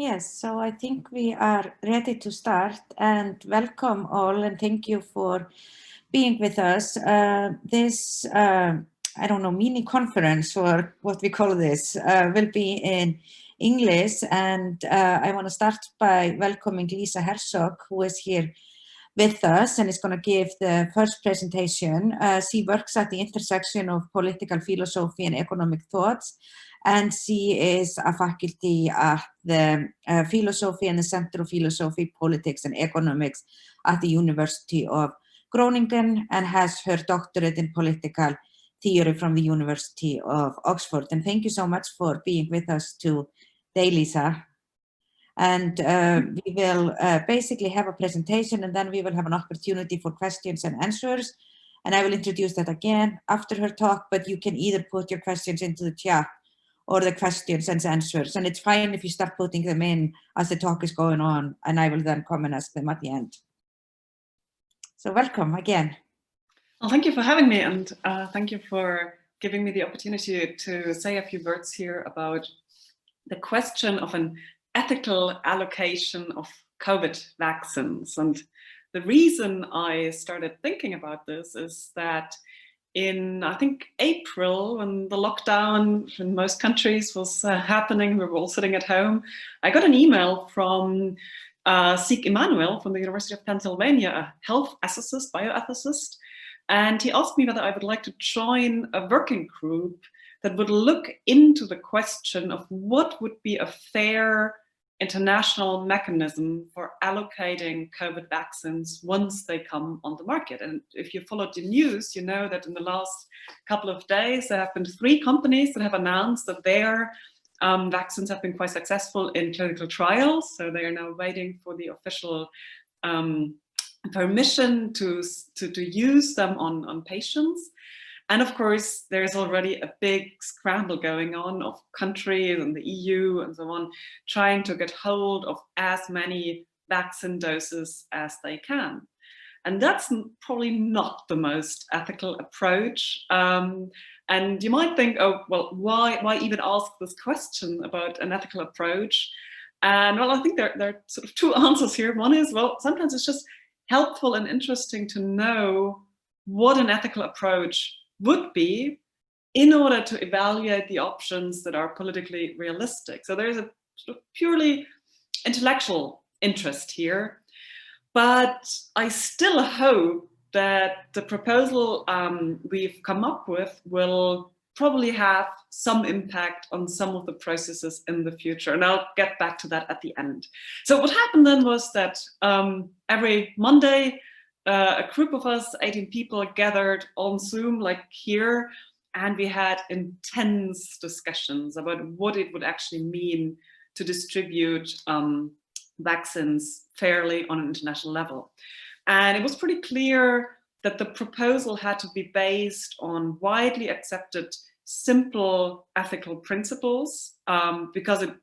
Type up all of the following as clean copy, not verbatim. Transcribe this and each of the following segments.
Yes, so I think we are ready to start, and welcome all, and thank you for being with us. This, I don't know, mini conference or what we call this, will be in English, and I want to start by welcoming Lisa Herzog, who is here with us and is going to give the first presentation. She works at the intersection of political philosophy and economic thoughts, and she is a faculty at the philosophy and the Center of Philosophy, Politics and Economics at the University of Groeningen, and has her doctorate in political theory from the University of Oxford. And thank you so much for being with us today, Lisa. And we will basically have a presentation, and then we will have an opportunity for questions and answers. And I will introduce that again after her talk, but you can either put your questions into the chat or the questions and answers. And it's fine if you start putting them in as the talk is going on, and I will then come and ask them at the end. So welcome again. Well, thank you for having me, and thank you for giving me the opportunity to say a few words here about the question of an ethical allocation of COVID vaccines. And the reason I started thinking about this is that in, I think, April, when the lockdown in most countries was happening, we were all sitting at home, I got an email from Sig Emanuel from the University of Pennsylvania, a health ethicist, bioethicist, and he asked me whether I would like to join a working group that would look into the question of what would be a fair international mechanism for allocating COVID vaccines once they come on the market. And if you followed the news, you know that in the last couple of days, there have been 3 companies that have announced that their vaccines have been quite successful in clinical trials. So they are now waiting for the official permission to use them on patients. And of course, there's already a big scramble going on of countries and the EU and so on, trying to get hold of as many vaccine doses as they can. And that's probably not the most ethical approach. And you might think, oh, well, why even ask this question about an ethical approach? And well, I think there are sort of 2 answers here. One is, well, sometimes it's just helpful and interesting to know what an ethical approach would be in order to evaluate the options that are politically realistic. So there's a sort of purely intellectual interest here, but I still hope that the proposal we've come up with will probably have some impact on some of the processes in the future. And I'll get back to that at the end. So what happened then was that every Monday, a group of us, 18 people, gathered on Zoom, like here, and we had intense discussions about what it would actually mean to distribute vaccines fairly on an international level. And it was pretty clear that the proposal had to be based on widely accepted, simple ethical principles, because it,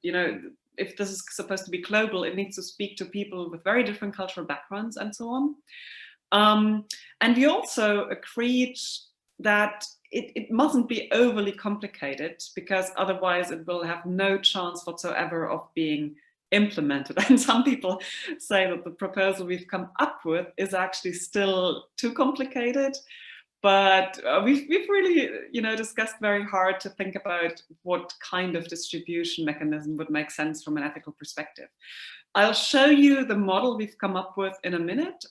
if this is supposed to be global, it needs to speak to people with very different cultural backgrounds and so on. And we also agreed that it mustn't be overly complicated, because otherwise it will have no chance whatsoever of being implemented. And some people say that the proposal we've come up with is actually still too complicated. But we've really, discussed very hard to think about what kind of distribution mechanism would make sense from an ethical perspective. I'll show you the model we've come up with in a minute.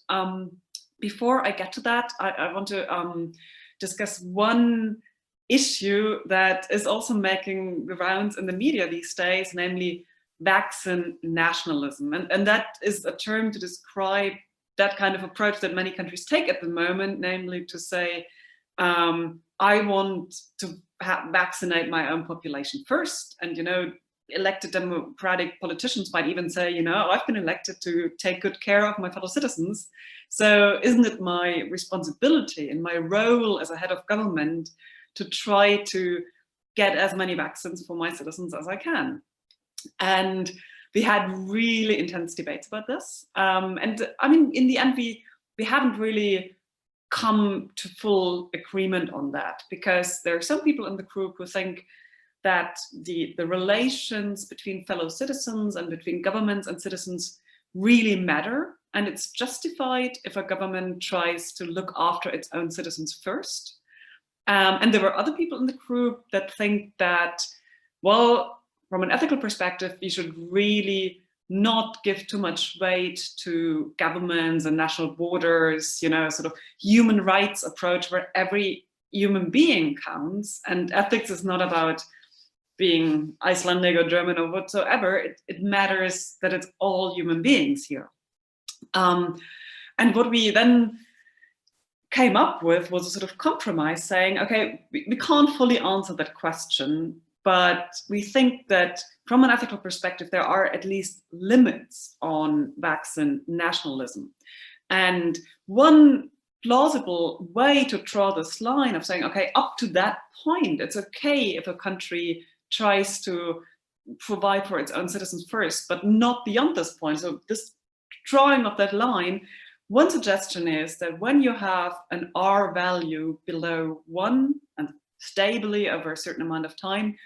Before I get to that, I want to discuss one issue that is also making the rounds in the media these days, namely vaccine nationalism. And that is a term to describe that kind of approach that many countries take at the moment, namely to say, I want to vaccinate my own population first. And, elected democratic politicians might even say, I've been elected to take good care of my fellow citizens. So isn't it my responsibility and my role as a head of government to try to get as many vaccines for my citizens as I can? And we had really intense debates about this. And I mean, in the end, we haven't really come to full agreement on that, because there are some people in the group who think that the relations between fellow citizens and between governments and citizens really matter. And it's justified if a government tries to look after its own citizens first. And there were other people in the group that think that, well, from an ethical perspective, you should really not give too much weight to governments and national borders, you know, sort of human rights approach where every human being counts. And ethics is not about being Icelandic or German or whatsoever. It matters that it's all human beings here. And what we then came up with was a sort of compromise saying, okay, we can't fully answer that question, but we think that from an ethical perspective, there are at least limits on vaccine nationalism. And one plausible way to draw this line of saying, okay, up to that point, it's okay if a country tries to provide for its own citizens first, but not beyond this point. So this drawing of that line, one suggestion is that when you have an R value below 1 and stably over a certain amount of time,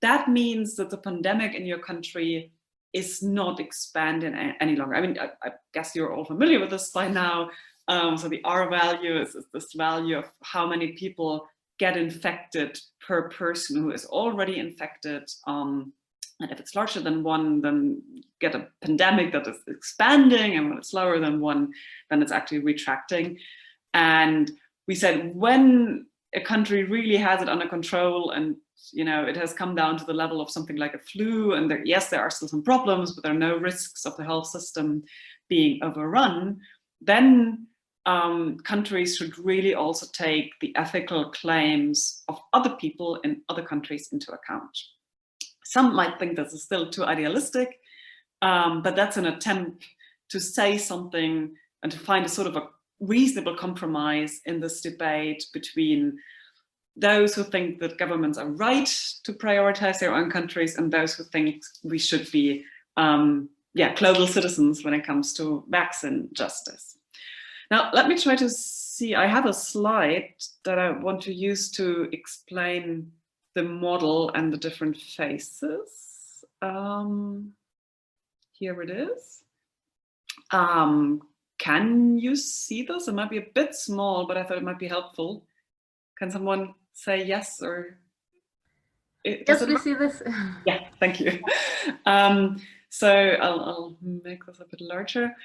that means that the pandemic in your country is not expanding any longer. I mean, I guess you're all familiar with this by now. So the R value is this value of how many people get infected per person who is already infected. And if it's larger than 1, then you get a pandemic that is expanding, and when it's lower than 1, then it's actually retracting. And we said when a country really has it under control and you know it has come down to the level of something like a flu, and yes, there are still some problems, but there are no risks of the health system being overrun, then countries should really also take the ethical claims of other people in other countries into account. Some might think this is still too idealistic, but that's an attempt to say something and to find a sort of a reasonable compromise in this debate between those who think that governments are right to prioritize their own countries and those who think we should be global citizens when it comes to vaccine justice. Now, let me try to see, I have a slide that I want to use to explain the model and the different phases. Here it is. Can you see this? It might be a bit small, but I thought it might be helpful. Can someone say yes or? Yes, we see this. Yeah, thank you. So I'll make this a bit larger.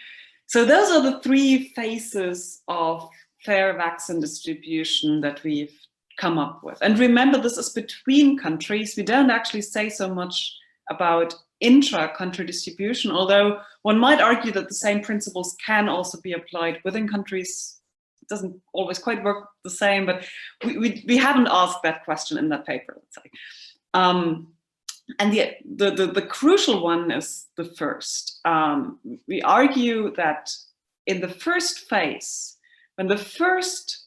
So those are the 3 phases of fair vaccine distribution that we've come up with. And remember, this is between countries. We don't actually say so much about intra-country distribution, although one might argue that the same principles can also be applied within countries. It doesn't always quite work the same, but we haven't asked that question in that paper, let's say. And the crucial one is the first. We argue that in the first phase, when the first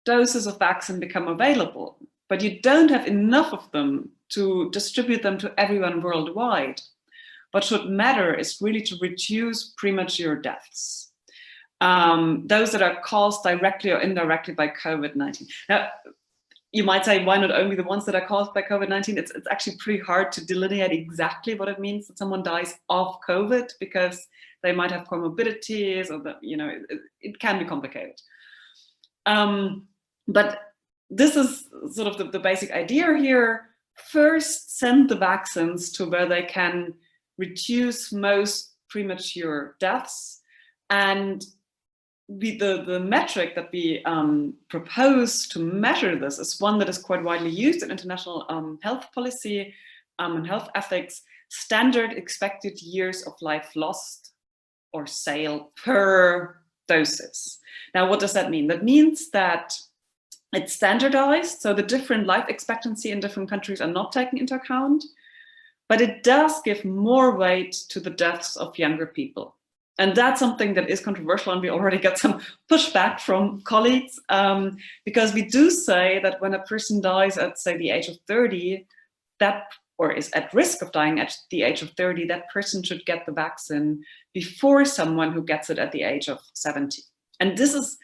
doses of vaccine become available, but you don't have enough of them to distribute them to everyone worldwide, what should matter is really to reduce premature deaths. Those that are caused directly or indirectly by COVID-19. Now, you might say, why not only the ones that are caused by COVID-19? It's actually pretty hard to delineate exactly what it means that someone dies of COVID, because they might have comorbidities, or it can be complicated. But this is sort of the basic idea here. First, send the vaccines to where they can reduce most premature deaths. And the metric that we propose to measure this is one that is quite widely used in international health policy and health ethics: standard expected years of life lost or sale per doses. Now, what does that mean? That means that it's standardized, so the different life expectancy in different countries are not taken into account, but it does give more weight to the deaths of younger people. And that's something that is controversial, and we already got some pushback from colleagues, because we do say that when a person dies at, say, the age of 30, or is at risk of dying at the age of 30, that person should get the vaccine before someone who gets it at the age of 70. And this is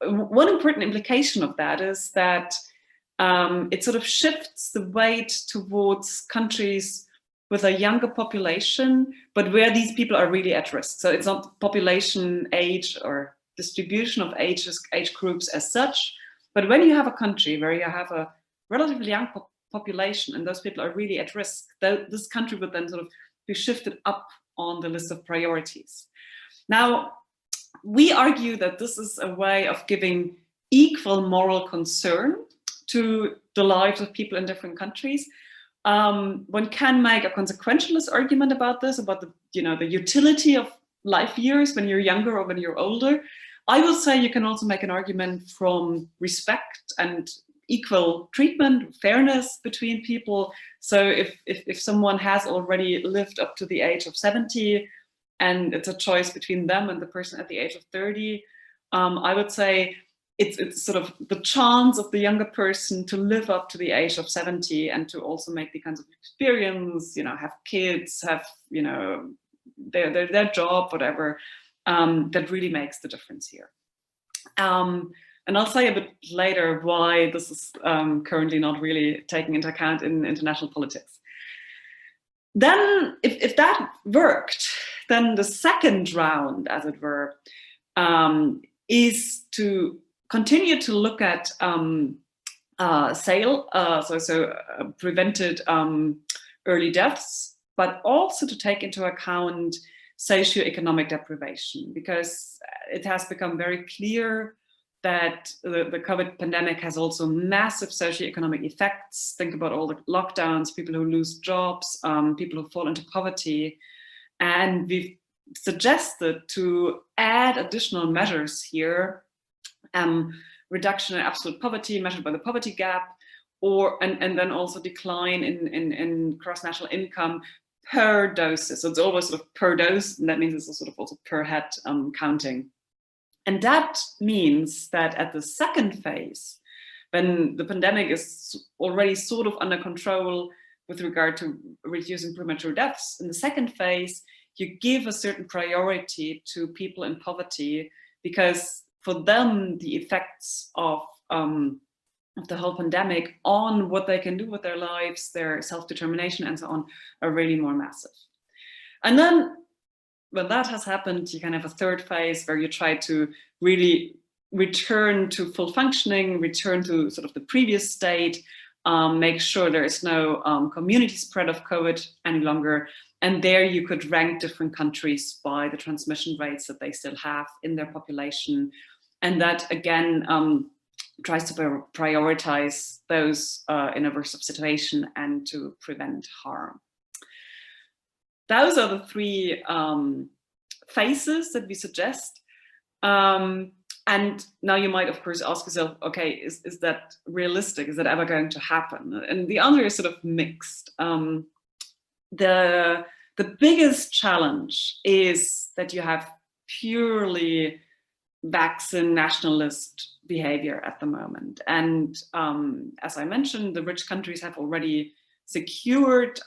one important implication of that, is that it sort of shifts the weight towards countries with a younger population, but where these people are really at risk. So it's not population age or distribution of age groups as such, but when you have a country where you have a relatively young population and those people are really at risk, this country would then sort of be shifted up on the list of priorities. Now, we argue that this is a way of giving equal moral concern to the lives of people in different countries. One can make a consequentialist argument about this, about the utility of life years when you're younger or when you're older. I will say you can also make an argument from respect and equal treatment, fairness between people. So if someone has already lived up to the age of 70 and it's a choice between them and the person at the age of 30, I would say it's sort of the chance of the younger person to live up to the age of 70 and to also make the kinds of experience, have kids, have, their job, whatever, that really makes the difference here. And I'll say a bit later why this is currently not really taken into account in international politics. Then, if that worked, then the second round, as it were, is to continue to look at prevented early deaths, but also to take into account socioeconomic deprivation, because it has become very clear that the COVID pandemic has also massive socioeconomic effects. Think about all the lockdowns, people who lose jobs, people who fall into poverty. And we've suggested to add additional measures here, reduction in absolute poverty measured by the poverty gap, and then also decline in cross-national income per doses. So it's always sort of per dose, and that means it's sort of also per head counting. And that means that at the second phase, when the pandemic is already sort of under control with regard to reducing premature deaths, in the second phase, you give a certain priority to people in poverty, because for them, the effects of the whole pandemic on what they can do with their lives, their self-determination and so on, are really more massive. And then when that has happened, you can have a third phase where you try to really return to full functioning, return to sort of the previous state, make sure there is no community spread of COVID any longer. And there you could rank different countries by the transmission rates that they still have in their population. And that, again, tries to prioritize those in a worse situation and to prevent harm. Those are the three phases that we suggest. And now you might, of course, ask yourself, okay, is that realistic? Is that ever going to happen? And the answer is sort of mixed. The biggest challenge is that you have purely vaccine nationalist behavior at the moment. And as I mentioned, the rich countries have already secured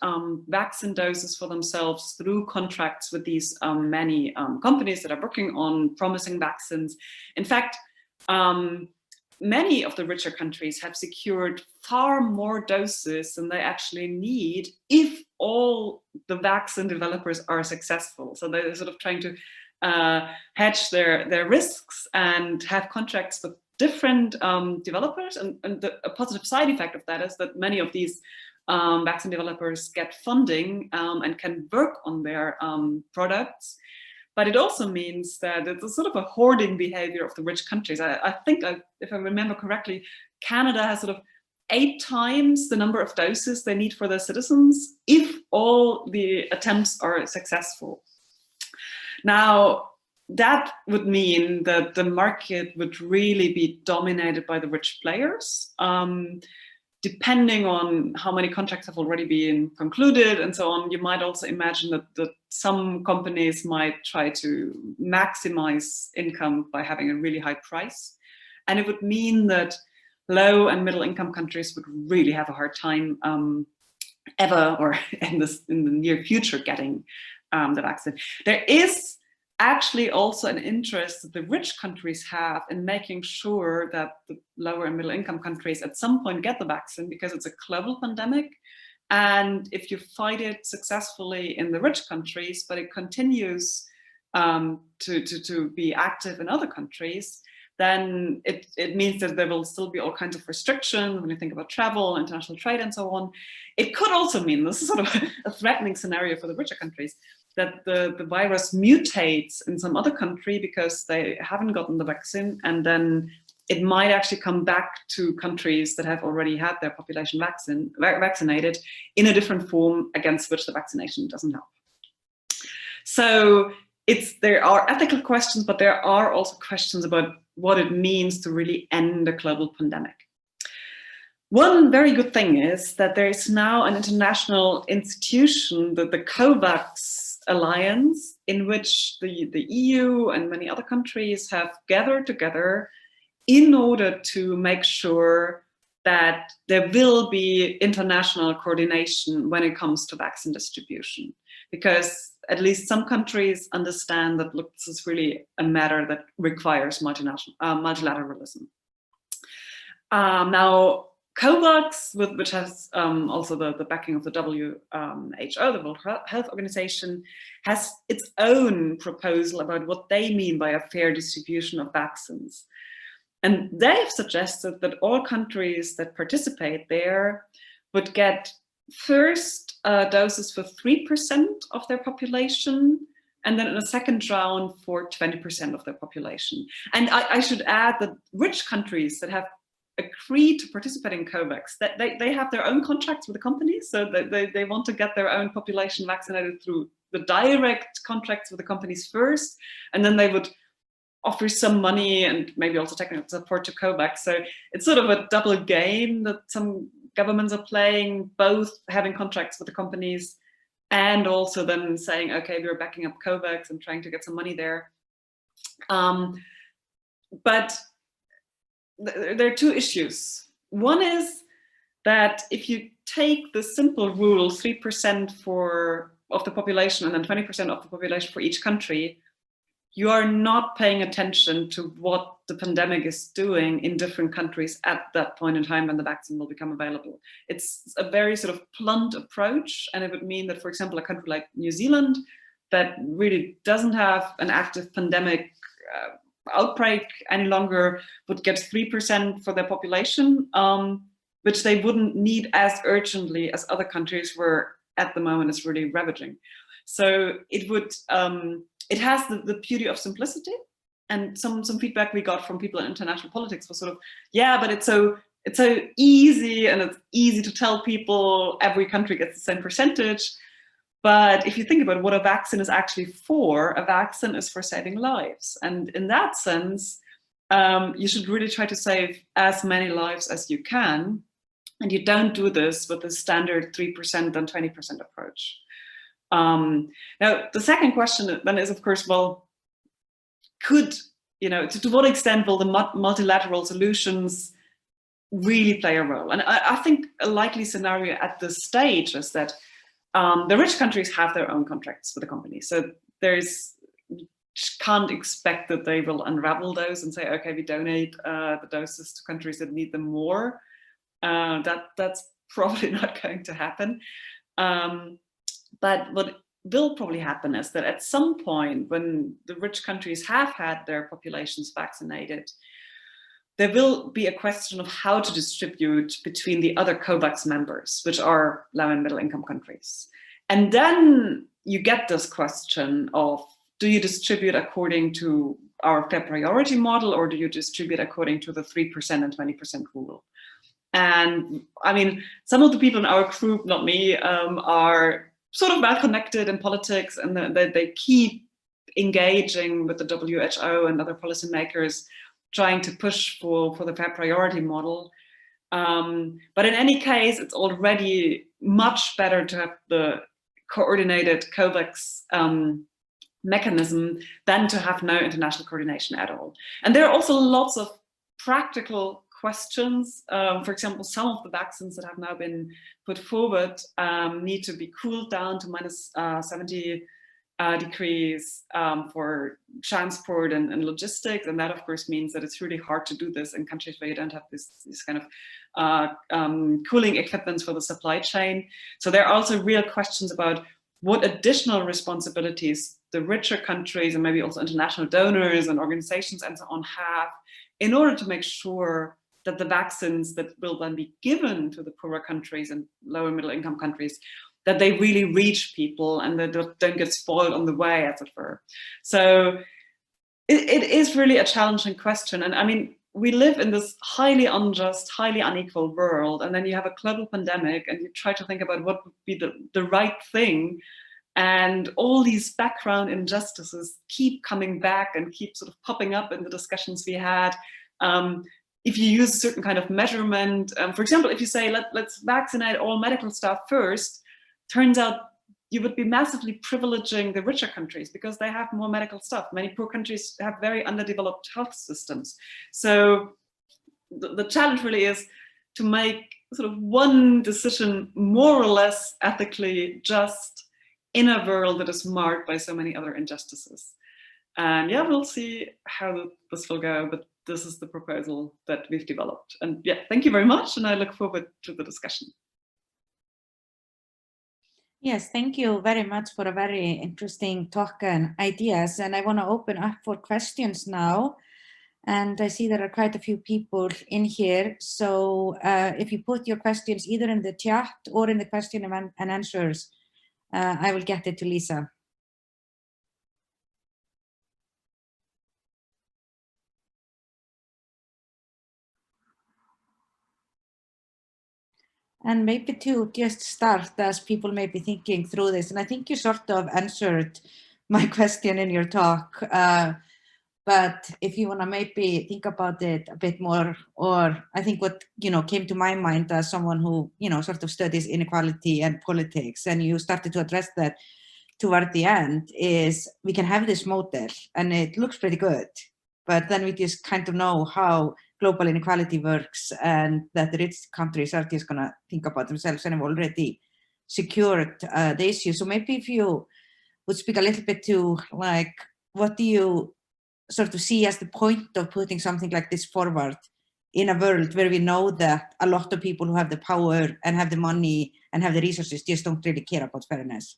vaccine doses for themselves through contracts with these many companies that are working on promising vaccines. In fact, many of the richer countries have secured far more doses than they actually need if all the vaccine developers are successful. So they're sort of trying to hedge their risks and have contracts with different developers. And a positive side effect of that is that many of these vaccine developers get funding and can work on their products. But it also means that it's a sort of a hoarding behavior of the rich countries. I think, if I remember correctly, Canada has sort of 8 times the number of doses they need for their citizens if all the attempts are successful. Now, that would mean that the market would really be dominated by the rich players. Depending on how many contracts have already been concluded and so on, you might also imagine that some companies might try to maximize income by having a really high price. And it would mean that low and middle income countries would really have a hard time ever or in the near future getting the vaccine. There is actually also an interest that the rich countries have in making sure that the lower and middle income countries at some point get the vaccine, because it's a global pandemic. And if you fight it successfully in the rich countries, but it continues to be active in other countries, then it means that there will still be all kinds of restrictions when you think about travel, international trade, and so on. It could also mean, this is sort of a threatening scenario for the richer countries, that the virus mutates in some other country because they haven't gotten the vaccine, and then it might actually come back to countries that have already had their population vaccinated in a different form against which the vaccination doesn't help. So there are ethical questions, but there are also questions about what it means to really end a global pandemic. One very good thing is that there is now an international institution, the COVAX Alliance, in which the EU and many other countries have gathered together in order to make sure that there will be international coordination when it comes to vaccine distribution. Because at least some countries understand that, look, this is really a matter that requires multilateralism. Now, COVAX, which has also the backing of the WHO, the World Health Organization, has its own proposal about what they mean by a fair distribution of vaccines. And they've suggested that all countries that participate there would get first doses for 3% of their population, and then in a second round for 20% of their population. And I should add that rich countries that have agreed to participate in COVAX, that they have their own contracts with the companies, so that they want to get their own population vaccinated through the direct contracts with the companies first, and then they would offer some money and maybe also technical support to COVAX. So it's sort of a double game that some governments are playing, both having contracts with the companies and also then saying, okay, we're backing up COVAX and trying to get some money there. But there are two issues. One is that if you take the simple rule, 3% of the population and then 20% of the population for each country, you are not paying attention to what the pandemic is doing in different countries at that point in time when the vaccine will become available. It's a very sort of blunt approach, and it would mean that, for example, a country like New Zealand that really doesn't have an active pandemic outbreak any longer would get 3% for their population, which they wouldn't need as urgently as other countries where at the moment it's really ravaging. So it would, it has the beauty of simplicity, and some feedback we got from people in international politics was sort of, yeah, but it's so easy, and it's easy to tell people every country gets the same percentage. But if you think about what a vaccine is actually for, a vaccine is for saving lives. And in that sense, you should really try to save as many lives as you can. And you don't do this with the standard 3% and 20% approach. Now, the second question then is, of course, well, to what extent will the multilateral solutions really play a role? And I think a likely scenario at this stage is that the rich countries have their own contracts with the companies. So you can't expect that they will unravel those and say, okay, we donate the doses to countries that need them more. That's probably not going to happen. But what will probably happen is that at some point when the rich countries have had their populations vaccinated, there will be a question of how to distribute between the other COVAX members, which are low and middle income countries. And then you get this question of, do you distribute according to our fair priority model, or do you distribute according to the 3% and 20% rule? And I mean, some of the people in our group, not me, are sort of well connected in politics, and they keep engaging with the WHO and other policymakers, trying to push for the fair priority model. But in any case, it's already much better to have the coordinated COVAX mechanism than to have no international coordination at all. And there are also lots of practical questions. For example, some of the vaccines that have now been put forward need to be cooled down to minus 70 decrees for transport and logistics, and that of course means that it's really hard to do this in countries where you don't have this kind of cooling equipment for the supply chain. So there are also real questions about what additional responsibilities the richer countries and maybe also international donors and organizations and so on have in order to make sure that the vaccines that will then be given to the poorer countries and lower middle income countries, that they really reach people and that they don't get spoiled on the way, as it were. So it is really a challenging question. And I mean, we live in this highly unjust, highly unequal world, and then you have a global pandemic and you try to think about what would be the right thing. And all these background injustices keep coming back and keep sort of popping up in the discussions we had. If you use a certain kind of measurement, for example, if you say, let's vaccinate all medical staff first, turns out you would be massively privileging the richer countries because they have more medical stuff. Many poor countries have very underdeveloped health systems. So the challenge really is to make sort of one decision more or less ethically just in a world that is marked by so many other injustices. And yeah, we'll see how this will go, but this is the proposal that we've developed. And yeah, thank you very much, and I look forward to the discussion. Yes, thank you very much for a very interesting talk and ideas. And I want to open up for questions now. And I see there are quite a few people in here. So if you put your questions either in the chat or in the question and answers, I will get it to Lisa. And maybe to just start, as people may be thinking through this, and I think you sort of answered my question in your talk, but if you want to maybe think about it a bit more, or I think what came to my mind as someone who sort of studies inequality and politics, and you started to address that toward the end, is we can have this model and it looks pretty good, but then we just kind of know how global inequality works, and that the rich countries are just going to think about themselves and have already secured the issue. So maybe if you would speak a little bit to, like, what do you sort of see as the point of putting something like this forward in a world where we know that a lot of people who have the power and have the money and have the resources just don't really care about fairness?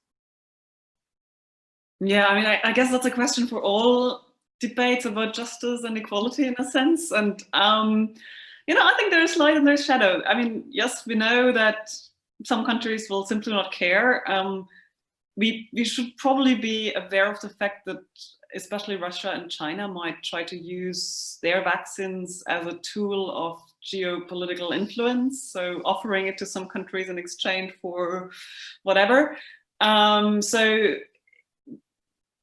Yeah, I mean, I guess that's a question for all debates about justice and equality in a sense. And, I think there's light and there's shadow. I mean, yes, we know that some countries will simply not care. We should probably be aware of the fact that especially Russia and China might try to use their vaccines as a tool of geopolitical influence, so offering it to some countries in exchange for whatever. So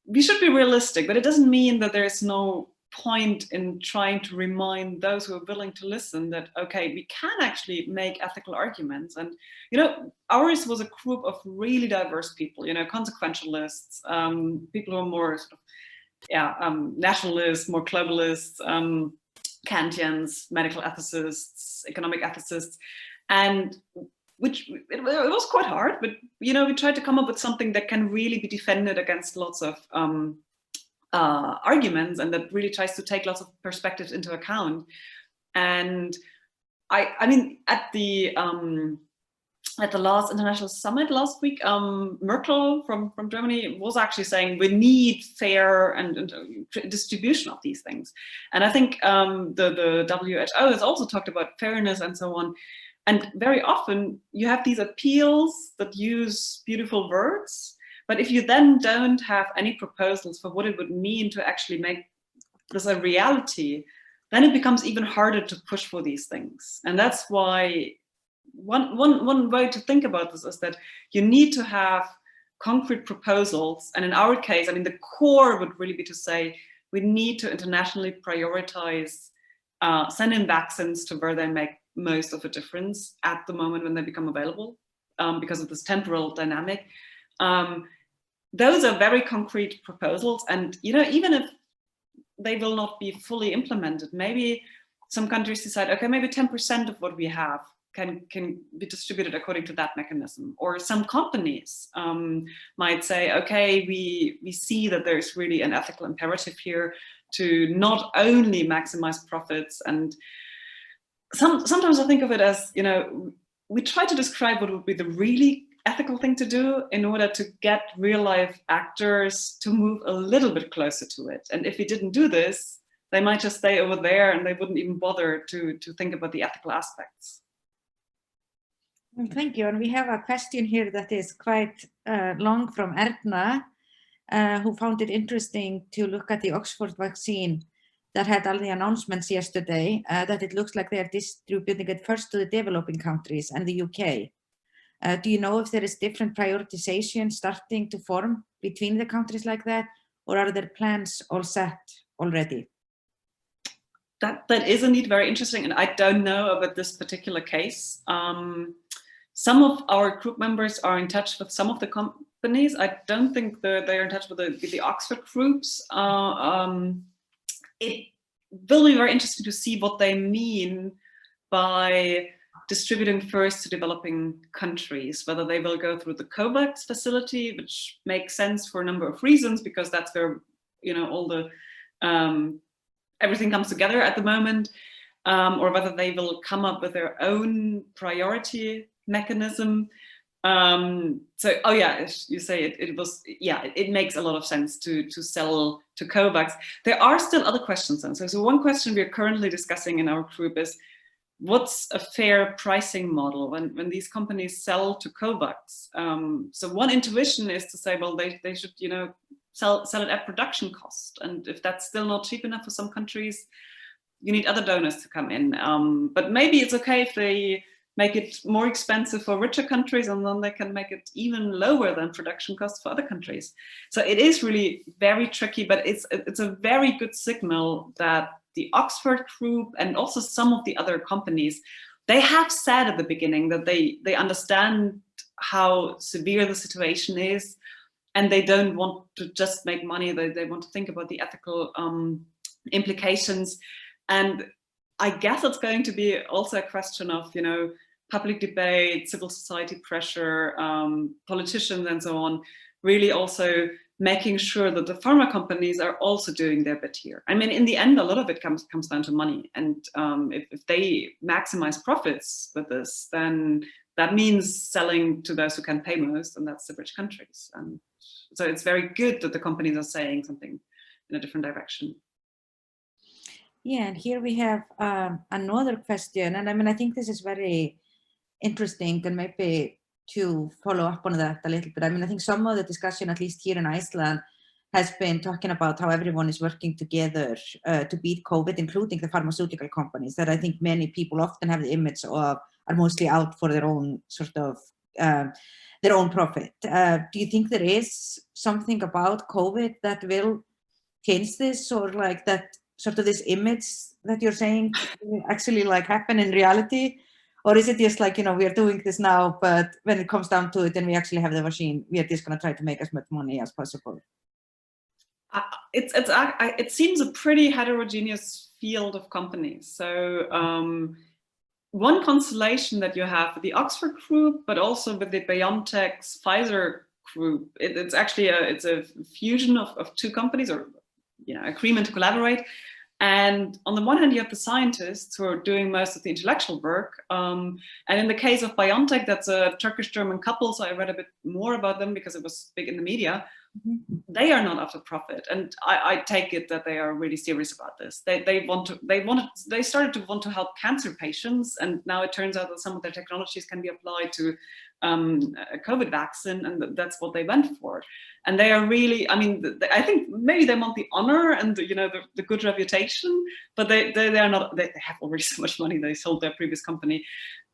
we should be realistic, but it doesn't mean that there is no point in trying to remind those who are willing to listen that, okay, we can actually make ethical arguments. And, ours was a group of really diverse people, consequentialists, people who are more sort of, nationalists, more globalists, Kantians, medical ethicists, economic ethicists, and it was quite hard, but we tried to come up with something that can really be defended against lots of arguments, and that really tries to take lots of perspectives into account. And I mean, at the last international summit last week, Merkel from Germany was actually saying we need fair and distribution of these things. And I think the WHO has also talked about fairness and so on. And very often you have these appeals that use beautiful words, but if you then don't have any proposals for what it would mean to actually make this a reality, then it becomes even harder to push for these things. And that's why one way to think about this is that you need to have concrete proposals. And in our case, I mean, the core would really be to say, we need to internationally prioritize sending vaccines to where they make most of a difference at the moment when they become available, because of this temporal dynamic. Those are very concrete proposals, and even if they will not be fully implemented, maybe some countries decide, okay, maybe 10% of what we have can be distributed according to that mechanism. Or some companies might say, okay, we see that there's really an ethical imperative here to not only maximize profits. And sometimes I think of it as, you know, we try to describe what would be the really ethical thing to do in order to get real life actors to move a little bit closer to it. And if we didn't do this, they might just stay over there and they wouldn't even bother to think about the ethical aspects. Thank you. And we have a question here that is quite long from Erna, who found it interesting to look at the Oxford vaccine that had all the announcements yesterday, that it looks like they are distributing it first to the developing countries and the UK. Do you know if there is different prioritization starting to form between the countries like that, or are there plans all set already? That is indeed very interesting, and I don't know about this particular case. Some of our group members are in touch with some of the companies. I don't think they're in touch with the Oxford groups. It will be very interesting to see what they mean by distributing first to developing countries, whether they will go through the COVAX facility, which makes sense for a number of reasons, because that's where, you know, all the everything comes together at the moment, or whether they will come up with their own priority mechanism. So, oh yeah, you say it makes a lot of sense to sell to COVAX. There are still other questions then. So one question we are currently discussing in our group is, what's a fair pricing model when these companies sell to COVAX? So one intuition is to say, well, they should, you know, sell it at production cost. And if that's still not cheap enough for some countries, you need other donors to come in. But maybe it's okay if they make it more expensive for richer countries, and then they can make it even lower than production costs for other countries. So it is really very tricky, but it's a very good signal that the Oxford group and also some of the other companies, they have said at the beginning that they understand how severe the situation is, and they don't want to just make money. They want to think about the ethical implications. And I guess it's going to be also a question of, you know, public debate, civil society pressure, politicians and so on, really also making sure that the pharma companies are also doing their bit here. I mean, in the end, a lot of it comes down to money. And if they maximize profits with this, then that means selling to those who can pay most, and that's the rich countries. And so it's very good that the companies are saying something in a different direction. Yeah, and here we have another question, and I mean, I think this is very interesting, and maybe to follow up on that a little bit. I mean, I think some of the discussion, at least here in Iceland, has been talking about how everyone is working together to beat COVID, including the pharmaceutical companies that I think many people often have the image of are mostly out for their own sort of their own profit. Do you think there is something about COVID that will change this, or like that sort of this image that you're saying actually like happen in reality? Or is it just like, you know, we are doing this now, but when it comes down to it and we actually have the machine, we are just going to try to make as much money as possible? It seems a pretty heterogeneous field of companies. So one consolation that you have with the Oxford group, but also with the BioNTech's Pfizer group, it's actually a fusion of two companies, or, you know, agreement to collaborate. And on the one hand, you have the scientists who are doing most of the intellectual work. And in the case of BioNTech, that's a Turkish-German couple. So I read a bit more about them because it was big in the media. Mm-hmm. They are not after profit. And I take it that they are really serious about this. They started to want to help cancer patients. And now it turns out that some of their technologies can be applied to a COVID vaccine, and that's what they went for. And they are really, I mean, I think maybe they want the honor and the good reputation, but they are not. They have already so much money. They sold their previous company,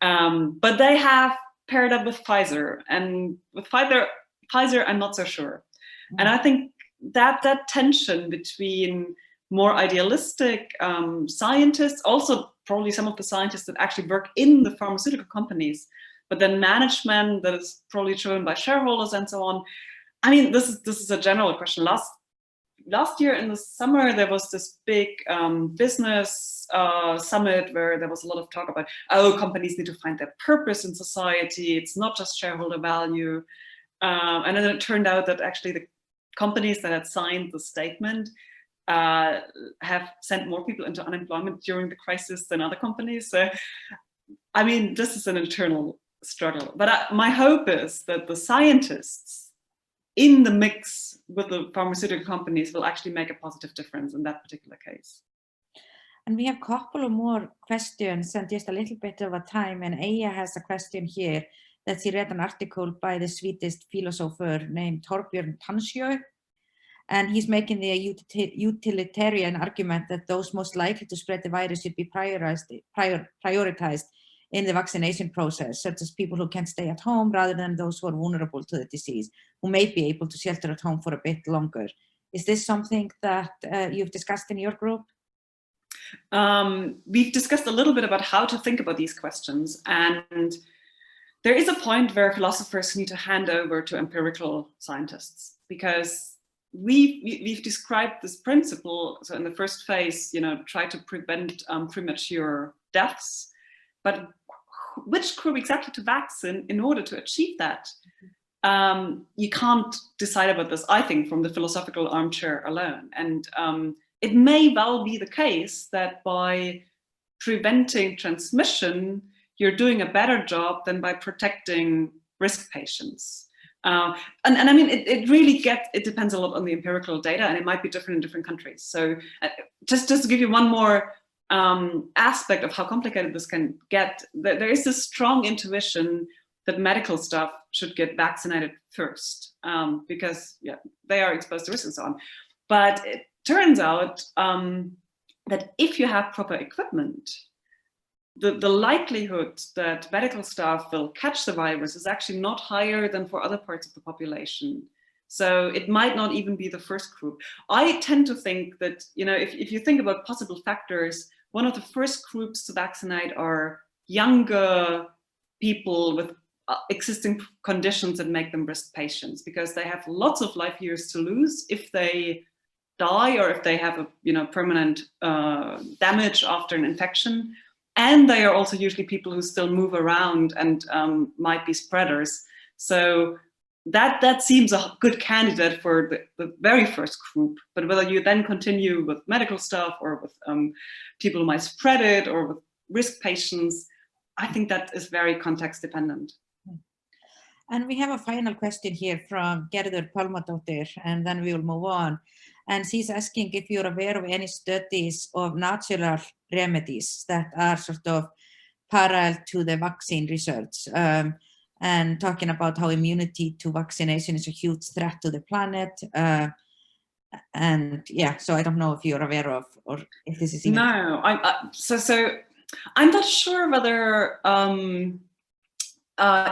but they have paired up with Pfizer, and with Pfizer, I'm not so sure. Mm-hmm. And I think that tension between more idealistic scientists, also probably some of the scientists that actually work in the pharmaceutical companies, but then management that is probably driven by shareholders and so on. I mean, this is a general question. Last last year in the summer, there was this big business summit where there was a lot of talk about, oh, companies need to find their purpose in society. It's not just shareholder value. And then it turned out that actually the companies that had signed the statement have sent more people into unemployment during the crisis than other companies. So, I mean, this is an internal struggle. But my hope is that the scientists in the mix with the pharmaceutical companies will actually make a positive difference in that particular case. And we have a couple of more questions and just a little bit of a time. And Eyja has a question here that she read an article by the Swedish philosopher named Torbjörn Tansjö. And he's making the utilitarian argument that those most likely to spread the virus should be prioritized in the vaccination process, such as people who can't stay at home rather than those who are vulnerable to the disease, who may be able to shelter at home for a bit longer. Is this something that you've discussed in your group? We've discussed a little bit about how to think about these questions, and there is a point where philosophers need to hand over to empirical scientists, because we've described this principle. So in the first phase, try to prevent premature deaths, but which group exactly to vaccine in order to achieve that? You can't decide about this, I think, from the philosophical armchair alone. And it may well be the case that by preventing transmission, you're doing a better job than by protecting risk patients. And I mean, it really depends a lot on the empirical data, and it might be different in different countries. So just to give you one more aspect of how complicated this can get, there is this strong intuition that medical staff should get vaccinated first, because they are exposed to risk and so on. But it turns out that if you have proper equipment, the likelihood that medical staff will catch the virus is actually not higher than for other parts of the population. So it might not even be the first group. I tend to think that, if you think about possible factors, one of the first groups to vaccinate are younger people with existing conditions that make them risk patients, because they have lots of life years to lose if they die or if they have a permanent damage after an infection. And they are also usually people who still move around and might be spreaders. So that seems a good candidate for the very first group. But whether you then continue with medical staff or with people who might spread it or with risk patients, I think that is very context dependent. And we have a final question here from Gerður Pálmadóttir, and then we will move on. And she's asking if you're aware of any studies of natural remedies that are sort of parallel to the vaccine research, and talking about how immunity to vaccination is a huge threat to the planet. And so I don't know if you're aware of, or if this is even... No, so I'm not sure whether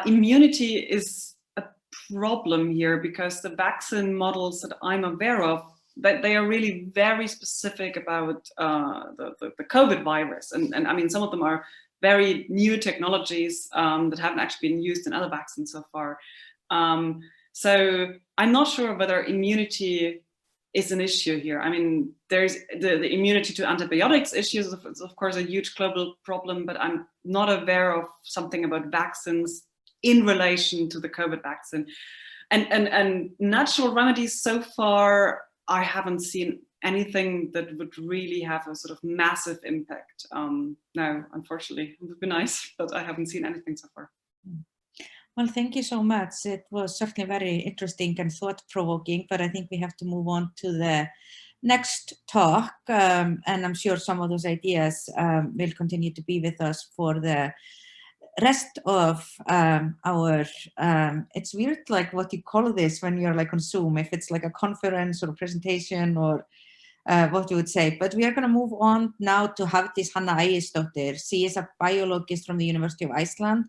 immunity is a problem here, because the vaccine models that I'm aware of, that they are really very specific about the COVID virus. And I mean, some of them are very new technologies that haven't actually been used in other vaccines so far. So I'm not sure whether immunity is an issue here. I mean, there's the immunity to antibiotics issues is of course a huge global problem, but I'm not aware of something about vaccines in relation to the COVID vaccine. And natural remedies so far, I haven't seen anything that would really have a sort of massive impact. No, unfortunately, it would be nice, but I haven't seen anything so far. Well, thank you so much. It was certainly very interesting and thought-provoking, but I think we have to move on to the next talk. And I'm sure some of those ideas will continue to be with us for the rest of our, it's weird, like what you call this when you're like on Zoom, if it's like a conference or a presentation or what you would say. But we are going to move on now to Hafdís Hanna Ægisdóttir. She is a biologist from the University of Iceland,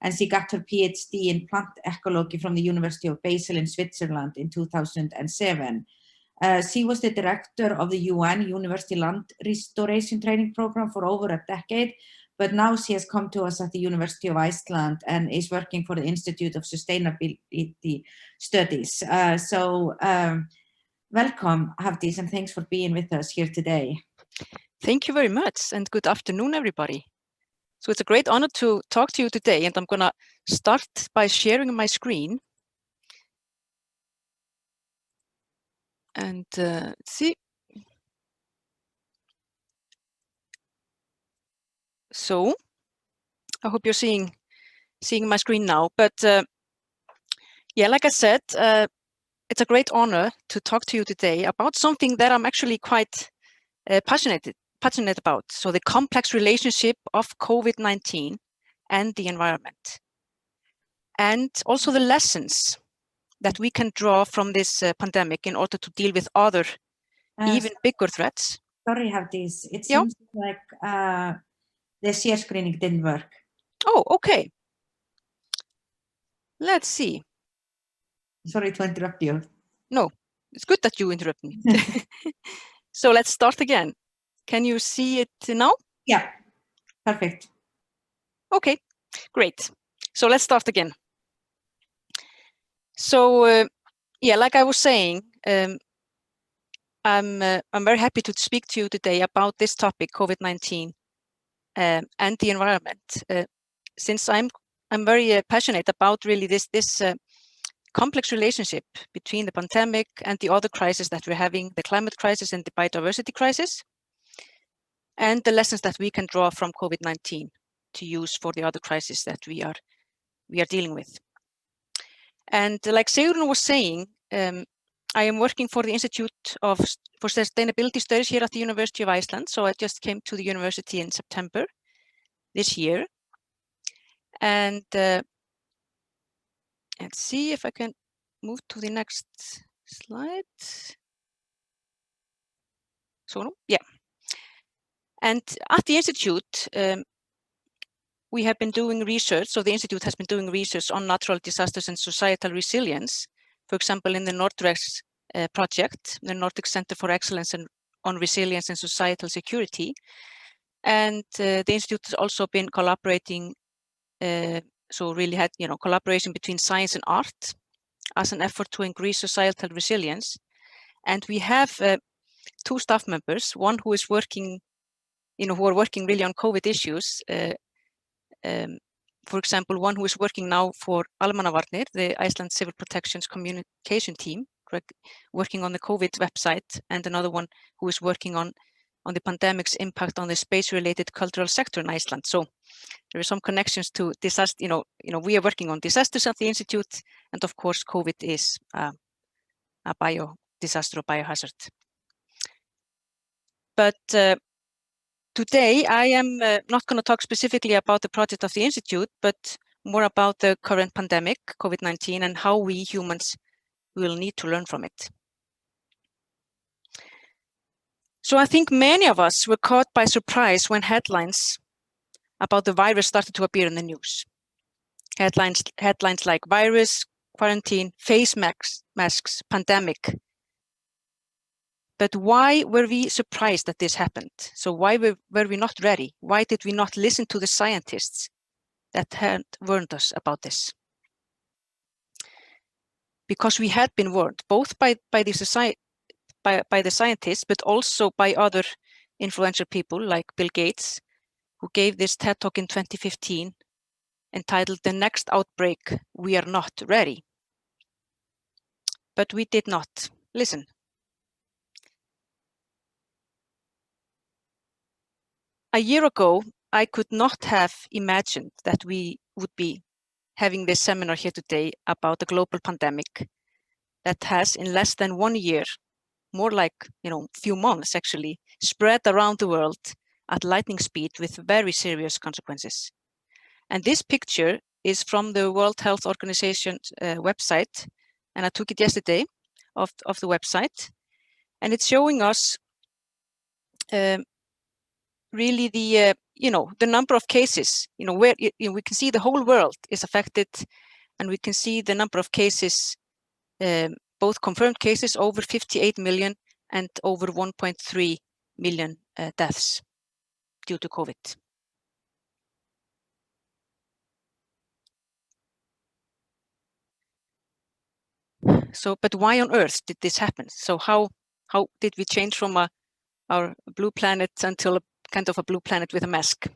and she got her PhD in plant ecology from the University of Basel in Switzerland in 2007. She was the director of the UN University Land Restoration Training Program for over a decade, but now she has come to us at the University of Iceland and is working for the Institute of Sustainability Studies. Welcome, Hafdís, and thanks for being with us here today. Thank you very much, and good afternoon, everybody. So it's a great honor to talk to you today, and I'm gonna start by sharing my screen. And let's see. So I hope you're seeing my screen now. But yeah, like I said, it's a great honor to talk to you today about something that I'm actually quite passionate about. So the complex relationship of COVID-19 and the environment, and also the lessons that we can draw from this pandemic in order to deal with other even bigger threats. Sorry, Hafdís, it seems like the share screening didn't work. Oh, okay. Let's see. Sorry to interrupt you. No, it's good that you interrupt me. So let's start again. Can you see it now? Yeah, perfect. Okay, great. So let's start again. So yeah, like I was saying, I'm very happy to speak to you today about this topic, COVID-19 and the environment, since I'm very passionate about really this complex relationship between the pandemic and the other crises that we're having, the climate crisis and the biodiversity crisis, and the lessons that we can draw from COVID-19 to use for the other crises that we are dealing with. And like Sigrún was saying, I am working for the Institute for Sustainability Studies here at the University of Iceland. So I just came to the university in September this year. And let's see if I can move to the next slide. So no, yeah. And at the Institute, we have been doing research. So the Institute has been doing research on natural disasters and societal resilience. For example, in the Nordics project, the Nordic Center for Excellence on Resilience and Societal Security. And the Institute has also been collaborating, so really had collaboration between science and art as an effort to increase societal resilience. And we have 2 staff members, one who is working, who are working really on COVID issues. For example, one who is working now for Almannavarnir, the Iceland Civil Protection's communication team, working on the COVID website, and another one who is working on the pandemic's impact on the space-related cultural sector in Iceland. So there are some connections to disaster. We are working on disasters at the Institute, and of course, COVID is a disaster or biohazard. But today, I am not going to talk specifically about the project of the Institute, but more about the current pandemic, COVID-19, and how we humans will need to learn from it. So I think many of us were caught by surprise when headlines about the virus started to appear in the news. Headlines like virus, quarantine, face masks, pandemic. But why were we surprised that this happened? So why were we not ready? Why did we not listen to the scientists that had warned us about this? Because we had been warned, both by the scientists, but also by other influential people like Bill Gates, who gave this TED Talk in 2015 entitled "The Next Outbreak, We Are Not Ready." But we did not listen. A year ago, I could not have imagined that we would be having this seminar here today about the global pandemic that has, in less than 1 year, more like few months actually, spread around the world at lightning speed with very serious consequences. And this picture is from the World Health Organization website, and I took it yesterday of the website, and it's showing us really the the number of cases, where we can see the whole world is affected, and we can see the number of cases, both confirmed cases over 58 million and over 1.3 million deaths due to COVID. but why on earth did this happen? So how did we change from our blue planet until a kind of a blue planet with a mask?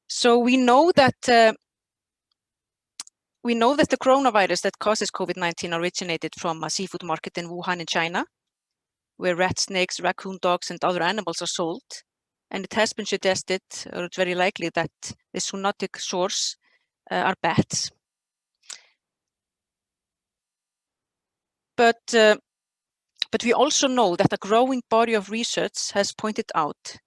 So we know that the coronavirus that causes COVID-19 originated from a seafood market in Wuhan in China, where rats, snakes, raccoon dogs, and other animals are sold. And it has been suggested, or it's very likely, that the zoonotic source are bats. But we also know that a growing body of research has pointed out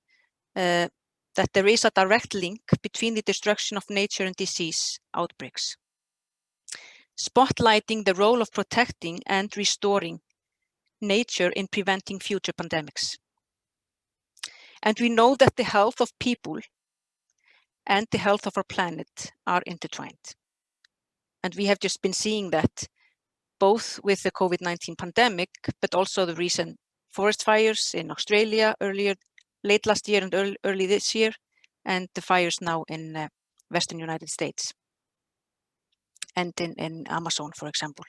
that there is a direct link between the destruction of nature and disease outbreaks, spotlighting the role of protecting and restoring nature in preventing future pandemics. And we know that the health of people and the health of our planet are intertwined. And we have just been seeing that both with the COVID-19 pandemic, but also the recent forest fires in Australia late last year and early this year, and the fires now in Western United States and in Amazon, for example.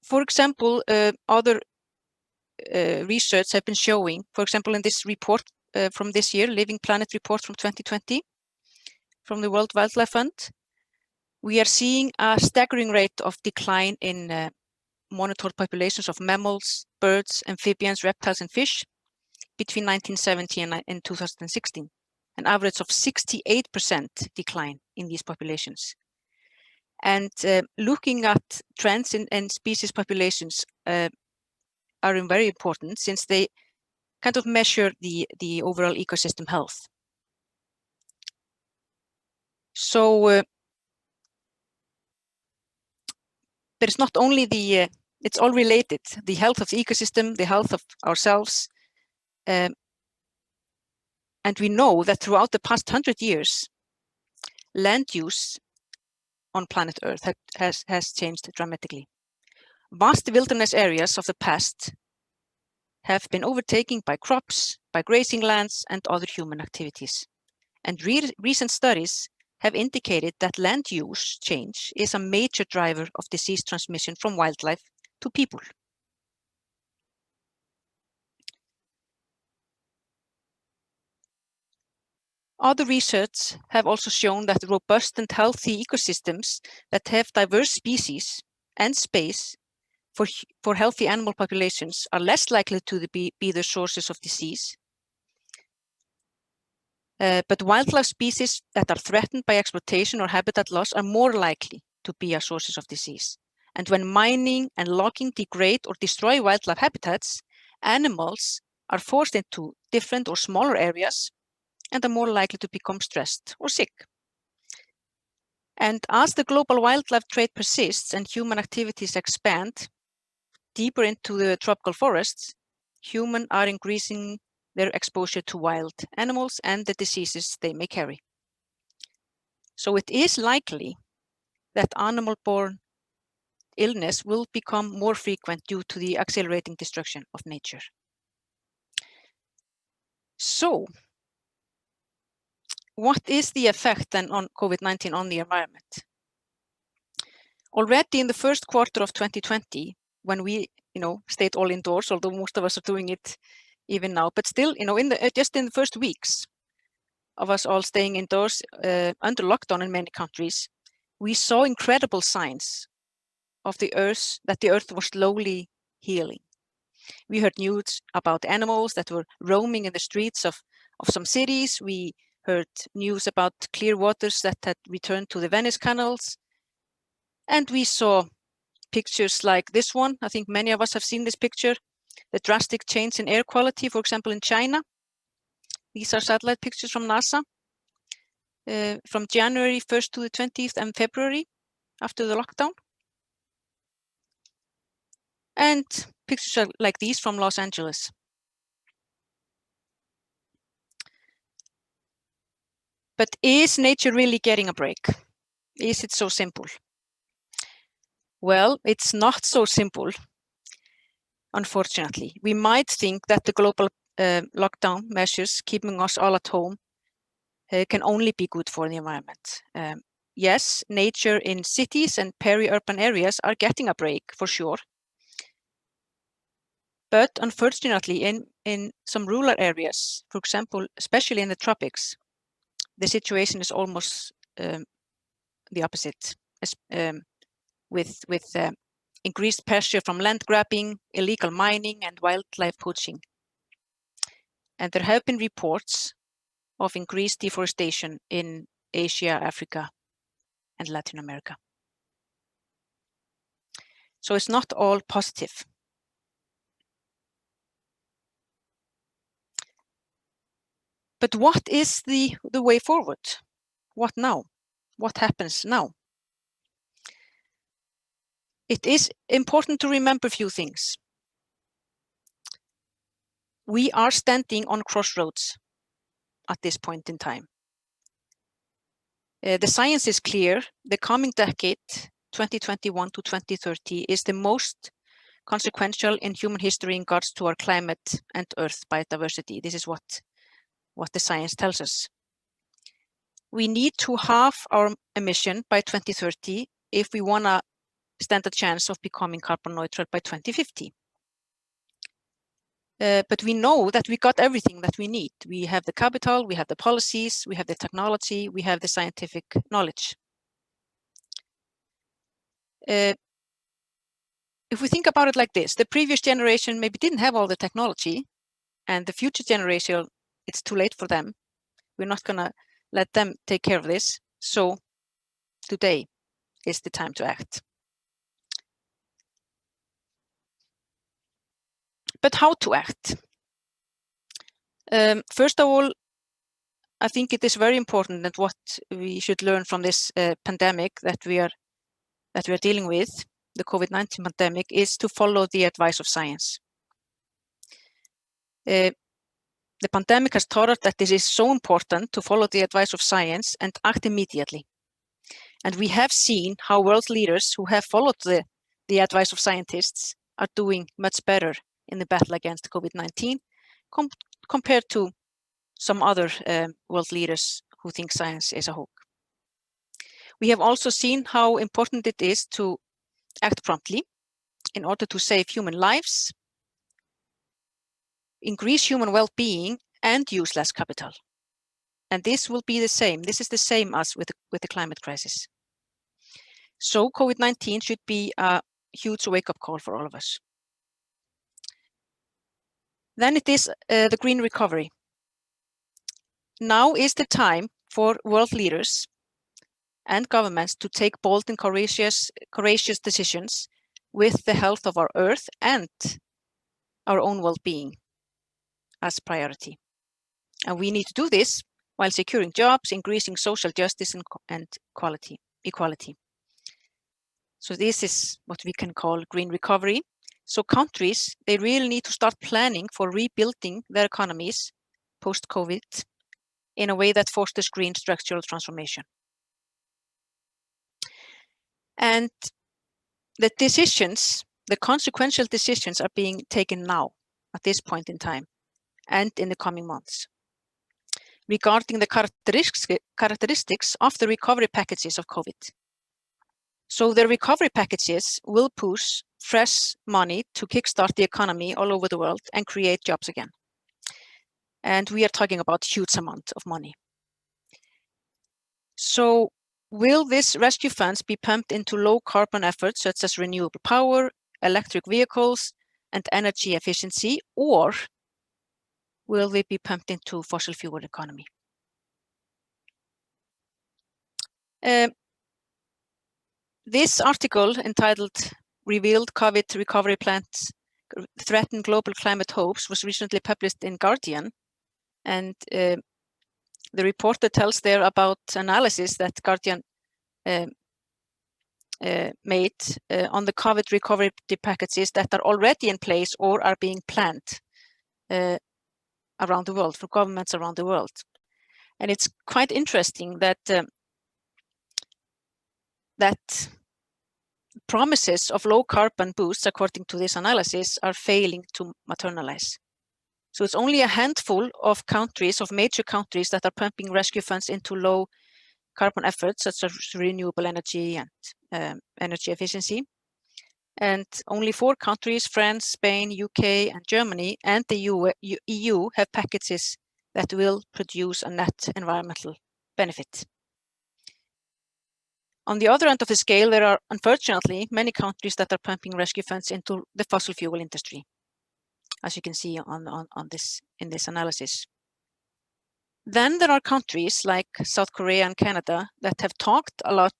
For example, other research have been showing, for example, in this report from this year, Living Planet report from 2020, from the World Wildlife Fund, we are seeing a staggering rate of decline in monitored populations of mammals, birds, amphibians, reptiles, and fish between 1970 and 2016, an average of 68% decline in these populations. And looking at trends in species populations are very important, since they kind of measure the overall ecosystem health. So there's not only it's all related, the health of the ecosystem, the health of ourselves. And we know that throughout the past 100 years, land use on planet Earth has changed dramatically. Vast wilderness areas of the past have been overtaken by crops, by grazing lands, and other human activities. And recent studies have indicated that land use change is a major driver of disease transmission from wildlife to people. Other research have also shown that robust and healthy ecosystems that have diverse species and space for healthy animal populations are less likely to be the sources of disease. But wildlife species that are threatened by exploitation or habitat loss are more likely to be a sources of disease. And when mining and logging degrade or destroy wildlife habitats, animals are forced into different or smaller areas and are more likely to become stressed or sick. And as the global wildlife trade persists and human activities expand deeper into the tropical forests, humans are increasing their exposure to wild animals and the diseases they may carry. So it is likely that animal-borne illness will become more frequent due to the accelerating destruction of nature. So, what is the effect then on COVID-19 on the environment? Already in the first quarter of 2020, when we, stayed all indoors, although most of us are doing it even now, but still, just in the first weeks of us all staying indoors under lockdown in many countries, we saw incredible signs of that the earth was slowly healing. We heard news about animals that were roaming in the streets of some cities. We heard news about clear waters that had returned to the Venice canals. And we saw pictures like this one. I think many of us have seen this picture, the drastic change in air quality, for example, in China. These are satellite pictures from NASA from January 1st to the 20th and February after the lockdown. And pictures like these from Los Angeles. But is nature really getting a break? Is it so simple? Well, it's not so simple, unfortunately. We might think that the global lockdown measures keeping us all at home can only be good for the environment. Yes, nature in cities and peri-urban areas are getting a break for sure. But unfortunately, in some rural areas, for example, especially in the tropics, the situation is almost the opposite, with increased pressure from land grabbing, illegal mining, and wildlife poaching. And there have been reports of increased deforestation in Asia, Africa, and Latin America. So it's not all positive. But what is the way forward? What now? What happens now? It is important to remember a few things. We are standing on crossroads at this point in time. The science is clear. The coming decade, 2021 to 2030, is the most consequential in human history in regards to our climate and Earth biodiversity. This is what the science tells us. We need to halve our emission by 2030 if we want to stand a chance of becoming carbon neutral by 2050. But we know that we got everything that we need. We have the capital, we have the policies, we have the technology, we have the scientific knowledge. If we think about it like this, the previous generation maybe didn't have all the technology, and the future generation, it's too late for them. We're not going to let them take care of this. So today is the time to act. But how to act? First of all, I think it is very important that what we should learn from this pandemic that we are dealing with, the COVID-19 pandemic, is to follow the advice of science. The pandemic has taught us that this is so important to follow the advice of science and act immediately. And we have seen how world leaders who have followed the advice of scientists are doing much better in the battle against COVID-19 compared to some other world leaders who think science is a hoax. We have also seen how important it is to act promptly in order to save human lives, increase human well-being, and use less capital. And this will be the same. This is the same as with the climate crisis. So COVID-19 should be a huge wake-up call for all of us. Then it is the green recovery. Now is the time for world leaders and governments to take bold and courageous decisions with the health of our Earth and our own well-being as priority. And we need to do this while securing jobs, increasing social justice and equality. So this is what we can call green recovery. So countries, they really need to start planning for rebuilding their economies post-COVID in a way that fosters green structural transformation. And the decisions, the consequential decisions are being taken now at this point in time and in the coming months regarding the characteristics of the recovery packages of COVID. So the recovery packages will push fresh money to kickstart the economy all over the world and create jobs again. And we are talking about huge amount of money. So will this rescue funds be pumped into low carbon efforts such as renewable power, electric vehicles, and energy efficiency, or will they be pumped into fossil fuel economy? This article entitled "Revealed COVID Recovery Plans Threaten Global Climate Hopes" was recently published in Guardian, and the reporter tells there about analysis that Guardian made on the COVID recovery packages that are already in place or are being planned around the world for governments around the world. And it's quite interesting that that promises of low carbon boosts, according to this analysis, are failing to materialize. So it's only a handful of countries, of major countries, that are pumping rescue funds into low carbon efforts, such as renewable energy and energy efficiency. And only 4 countries, France, Spain, UK, and Germany, and the EU have packages that will produce a net environmental benefit. On the other end of the scale, there are unfortunately many countries that are pumping rescue funds into the fossil fuel industry, as you can see in this analysis. Then there are countries like South Korea and Canada that have talked a lot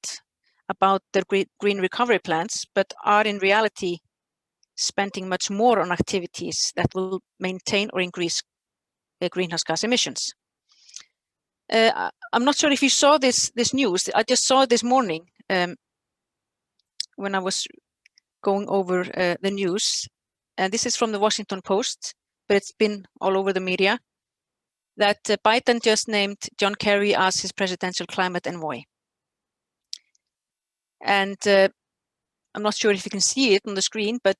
about their green recovery plans, but are in reality spending much more on activities that will maintain or increase greenhouse gas emissions. I'm not sure if you saw this news. I just saw it this morning when I was going over the news. And this is from the Washington Post, but it's been all over the media, that Biden just named John Kerry as his presidential climate envoy. And I'm not sure if you can see it on the screen, but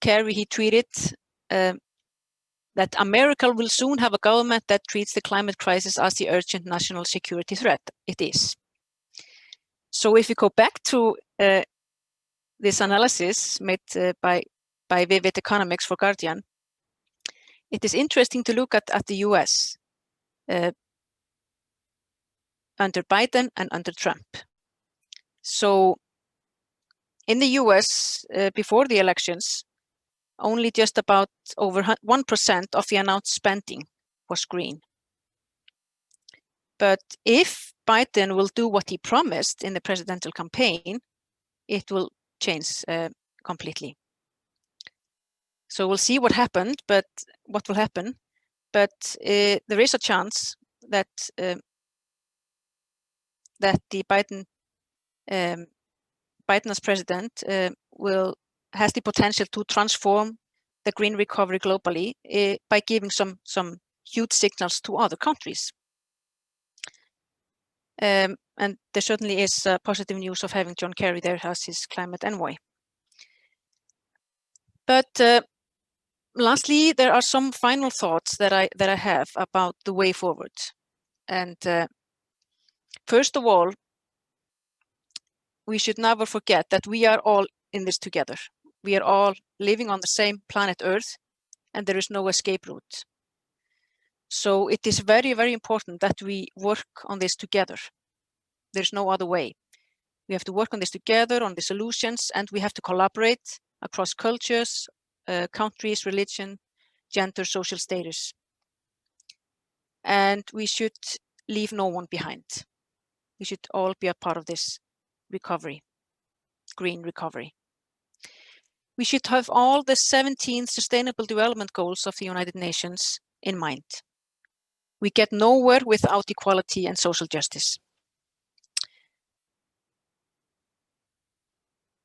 Kerry, he tweeted that America will soon have a government that treats the climate crisis as the urgent national security threat. It is. So if you go back to this analysis made by Vivid Economics for Guardian, it is interesting to look at the US under Biden and under Trump. So in the US, before the elections, only just about over 1% of the announced spending was green. But if Biden will do what he promised in the presidential campaign, it will change completely. So we'll see what happened, but what will happen. But there is a chance that that the Biden as president has the potential to transform the green recovery globally by giving some huge signals to other countries. And there certainly is positive news of having John Kerry there as his climate envoy. But lastly, there are some final thoughts that I have about the way forward. And first of all, we should never forget that we are all in this together. We are all living on the same planet Earth, and there is no escape route. So it is very, very important that we work on this together. There's no other way. We have to work on this together, on the solutions, and we have to collaborate across cultures, countries, religion, gender, social status. And we should leave no one behind. We should all be a part of this recovery, green recovery. We should have all the 17 Sustainable Development Goals of the United Nations in mind. We get nowhere without equality and social justice.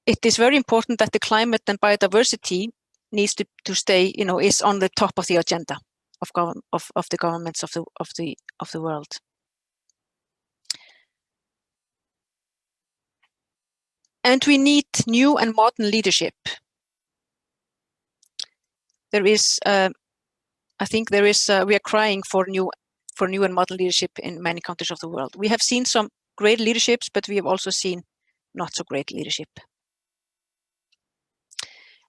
It is very important that the climate and biodiversity needs to stay, is on the top of the agenda of the governments of the world. And we need new and modern leadership. There is, I think there is, we are crying for new and modern leadership in many countries of the world. We have seen some great leaderships, but we have also seen not so great leadership.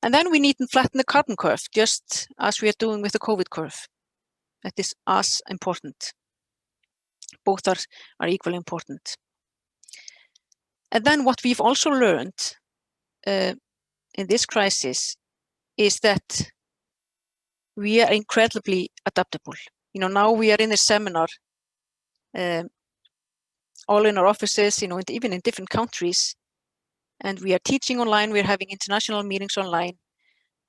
And then we need to flatten the carbon curve, just as we are doing with the COVID curve. That is as important. Both are equally important. And then what we've also learned in this crisis is that we are incredibly adaptable. Now we are in a seminar, all in our offices, even in different countries, and we are teaching online. We're having international meetings online.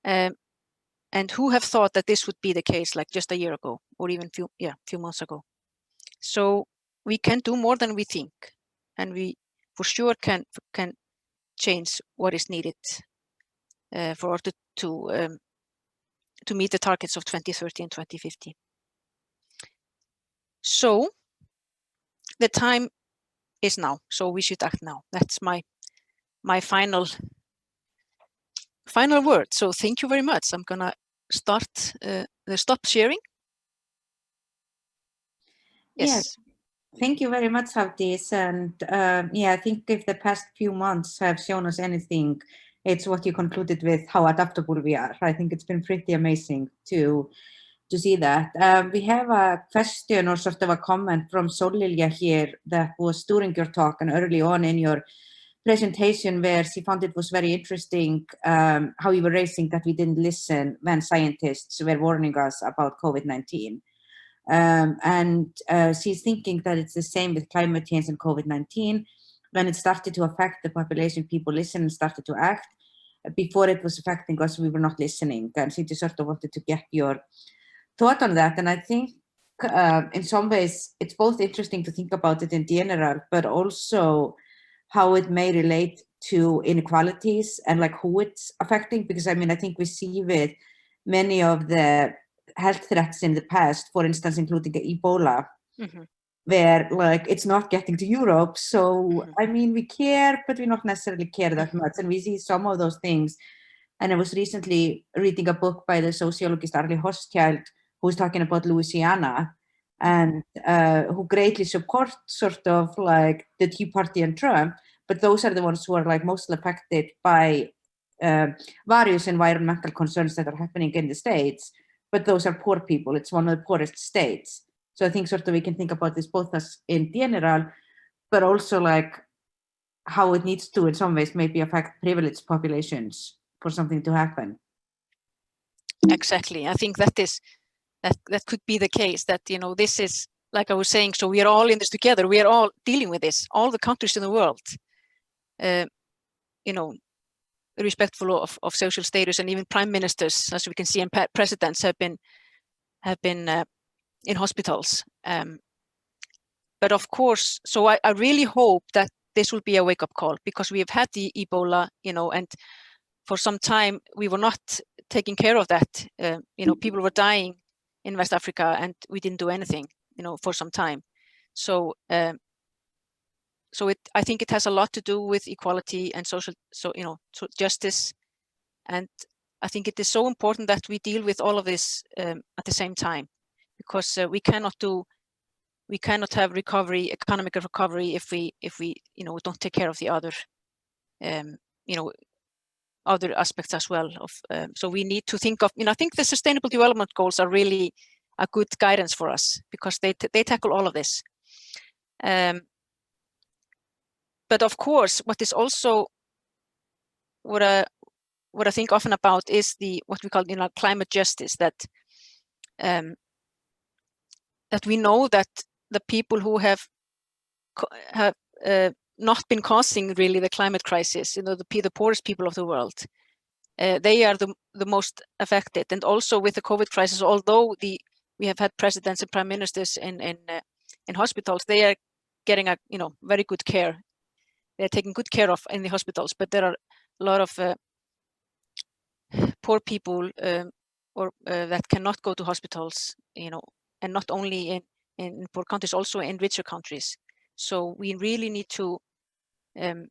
And who have thought that this would be the case like just a year ago, or even few months ago? So we can do more than we think, and we for sure can change what is needed for order to meet the targets of 2030 and 2050. So the time is now. So we should act now. That's my final word. So thank you very much. I'm gonna start stop sharing. Yes. Thank you very much, Hafdís. And I think if the past few months have shown us anything, it's what you concluded with, how adaptable we are. I think it's been pretty amazing to see that. We have a question or sort of a comment from Solilja here that was during your talk and early on in your presentation, where she found it was very interesting how you were raising that we didn't listen when scientists were warning us about COVID-19. And she's thinking that it's the same with climate change and COVID-19. When it started to affect the population, people listened and started to act. Before it was affecting us, we were not listening. And she just sort of wanted to get your thought on that. And I think in some ways, it's both interesting to think about it in general, but also how it may relate to inequalities and like who it's affecting. Because I mean, I think we see with many of the health threats in the past, for instance, including Ebola, where like it's not getting to Europe. So, I mean, we care, but we not necessarily care that much. And we see some of those things. And I was recently reading a book by the sociologist Arlie Hochschild, who's talking about Louisiana, and who greatly support sort of like the Tea Party and Trump, but those are the ones who are like most affected by various environmental concerns that are happening in the States, but those are poor people. It's one of the poorest states. So I think sort of we can think about this both as in general, but also like how it needs to in some ways maybe affect privileged populations for something to happen. Exactly. I think that could be the case, that, you know, this is, like I was saying, so we are all in this together. We are all dealing with this, all the countries in the world, you know, respectful of social status, and even prime ministers, as we can see, and presidents have been in hospitals. But of course, so I really hope that this will be a wake-up call, because we have had the Ebola, you know, and for some time we were not taking care of that. You know, people were dying in West Africa, and we didn't do anything, you know, for some time. So, I think it has a lot to do with equality and social, you know, justice. And I think it is so important that we deal with all of this at the same time, because we cannot have recovery, economic recovery, if we you know, don't take care of the other, you know, other aspects as well. So we need to think of, you know, I think the Sustainable Development Goals are really a good guidance for us, because they tackle all of this. But of course, what is also what I think often about is what we call, you know, climate justice. That that we know that the people who have not been causing really the climate crisis, you know, the poorest people of the world, they are the most affected. And also with the COVID crisis, although we have had presidents and prime ministers in hospitals, they are getting a, you know, very good care. They're taken good care of in the hospitals, but there are a lot of poor people that cannot go to hospitals, you know, and not only in poor countries, also in richer countries. So we really need to, I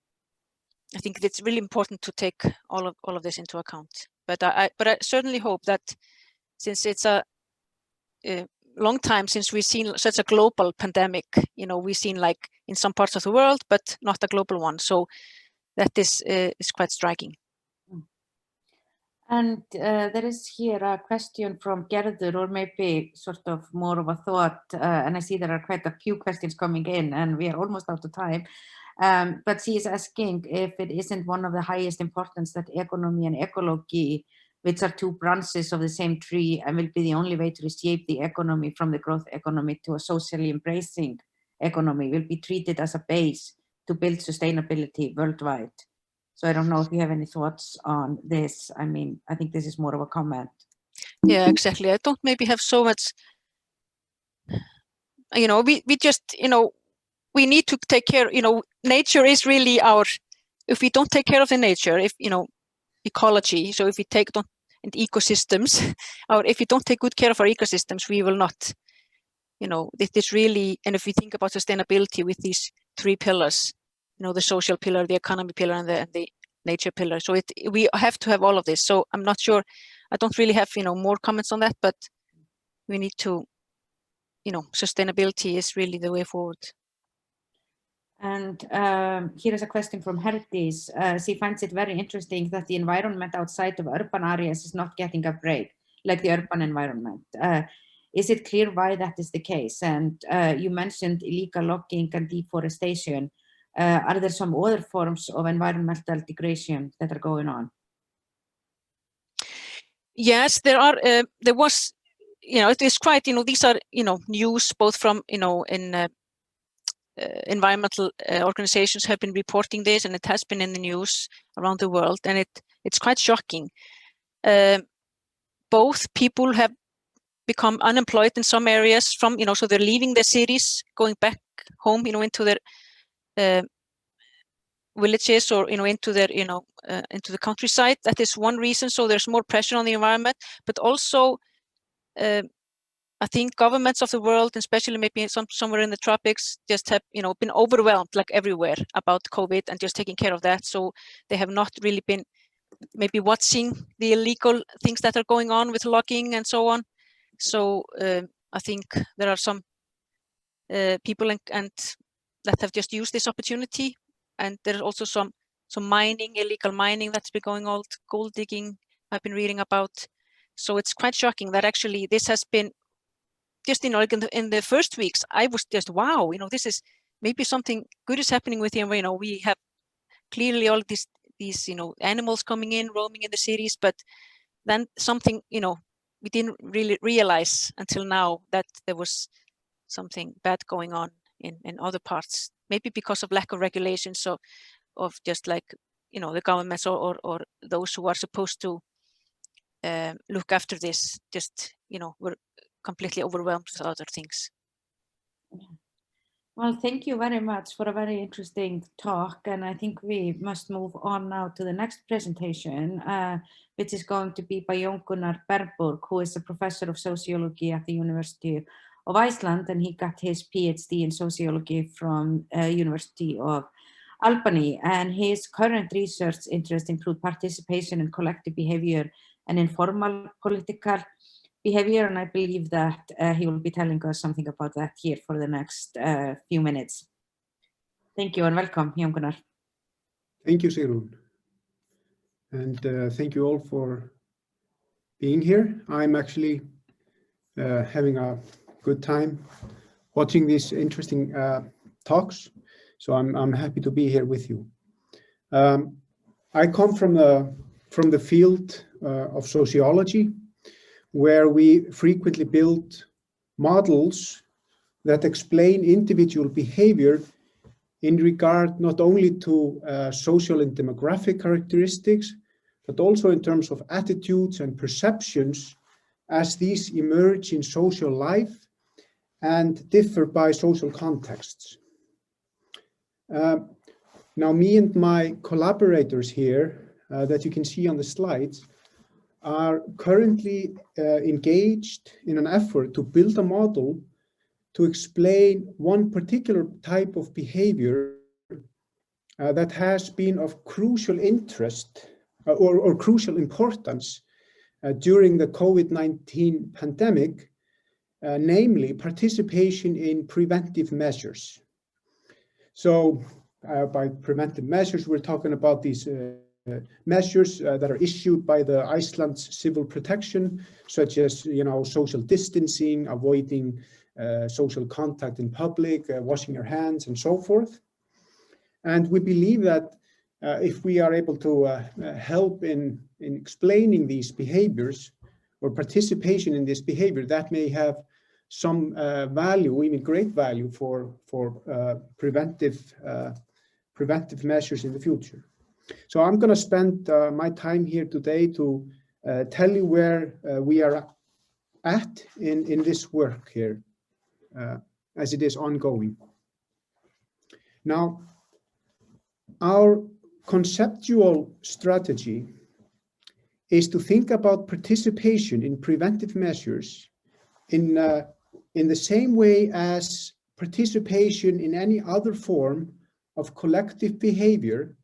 think it's really important to take all of this into account. But I certainly hope that, since it's a long time since we've seen such a global pandemic, you know, we've seen like in some parts of the world, but not a global one. So that is quite striking. And there is here a question from Gerður, or maybe sort of more of a thought, and I see there are quite a few questions coming in, and we are almost out of time. But she is asking if it isn't one of the highest importance that economy and ecology, which are two branches of the same tree, and will be the only way to reshape the economy from the growth economy to a socially embracing economy, will be treated as a base to build sustainability worldwide. So I don't know if you have any thoughts on this. I mean, I think this is more of a comment. Yeah, exactly. I don't maybe have so much, you know, we just, you know, we need to take care, you know, nature is really if we don't take care of the nature, if, you know, ecology, so if we and ecosystems, or if we don't take good care of our ecosystems, we will not, you know, it is really, and if we think about sustainability with these three pillars, you know, the social pillar, the economy pillar, and the nature pillar. So we have to have all of this. So I'm not sure, I don't really have, you know, more comments on that, but we need to, sustainability is really the way forward. And here is a question from Hafdís. She finds it very interesting that the environment outside of urban areas is not getting a break, like the urban environment. Is it clear why that is the case? And you mentioned illegal logging and deforestation. Are there some other forms of environmental degradation that are going on? Yes, there are. There was, it is quite, these are, news both from, environmental organizations have been reporting this, and it has been in the news around the world, and it's quite shocking. Both people have become unemployed in some areas from, so they're leaving their cities, going back home, into their villages or, into their, into the countryside. That is one reason. So there's more pressure on the environment, but also I think governments of the world, especially maybe somewhere in the tropics, just have, been overwhelmed like everywhere about COVID and just taking care of that. So they have not really been maybe watching the illegal things that are going on with logging and so on. So I think there are some people and that have just used this opportunity, and there's also some mining, illegal mining that's been going on, gold digging I've been reading about. So it's quite shocking that actually this has been just, in the first weeks, I was just, wow, this is maybe something good is happening with him. We have clearly all these animals coming in, roaming in the cities, but then something, we didn't really realize until now that there was something bad going on in other parts, maybe because of lack of regulation. So of just like, the governments or those who are supposed to look after this, just, were completely overwhelmed with other things. Well, thank you very much for a very interesting talk. And I think we must move on now to the next presentation, which is going to be by Gunnar Bernburg, who is a professor of sociology at the University of Iceland. And he got his PhD in sociology from University of Albany. And his current research interests include participation in collective behavior and informal political behavior, and I believe that he will be telling us something about that here for the next few minutes. Thank you and welcome, Gunnar. Thank you, Sigrún. And thank you all for being here. I'm actually having a good time watching these interesting talks, so I'm happy to be here with you. I come from the field of sociology, where we frequently build models that explain individual behavior in regard not only to social and demographic characteristics, but also in terms of attitudes and perceptions as these emerge in social life and differ by social contexts. Now, me and my collaborators here that you can see on the slides are currently engaged in an effort to build a model to explain one particular type of behavior that has been of crucial interest or crucial importance during the COVID-19 pandemic, namely participation in preventive measures. So by preventive measures, we're talking about these measures that are issued by the Iceland's civil protection, such as social distancing, avoiding social contact in public, washing your hands, and so forth. And we believe that if we are able to help in explaining these behaviors or participation in this behavior, that may have some value, even great value for preventive measures in the future. So I'm going to spend my time here today to tell you where we are at in this work here, as it is ongoing. Now, our conceptual strategy is to think about participation in preventive measures in the same way as participation in any other form of collective behavior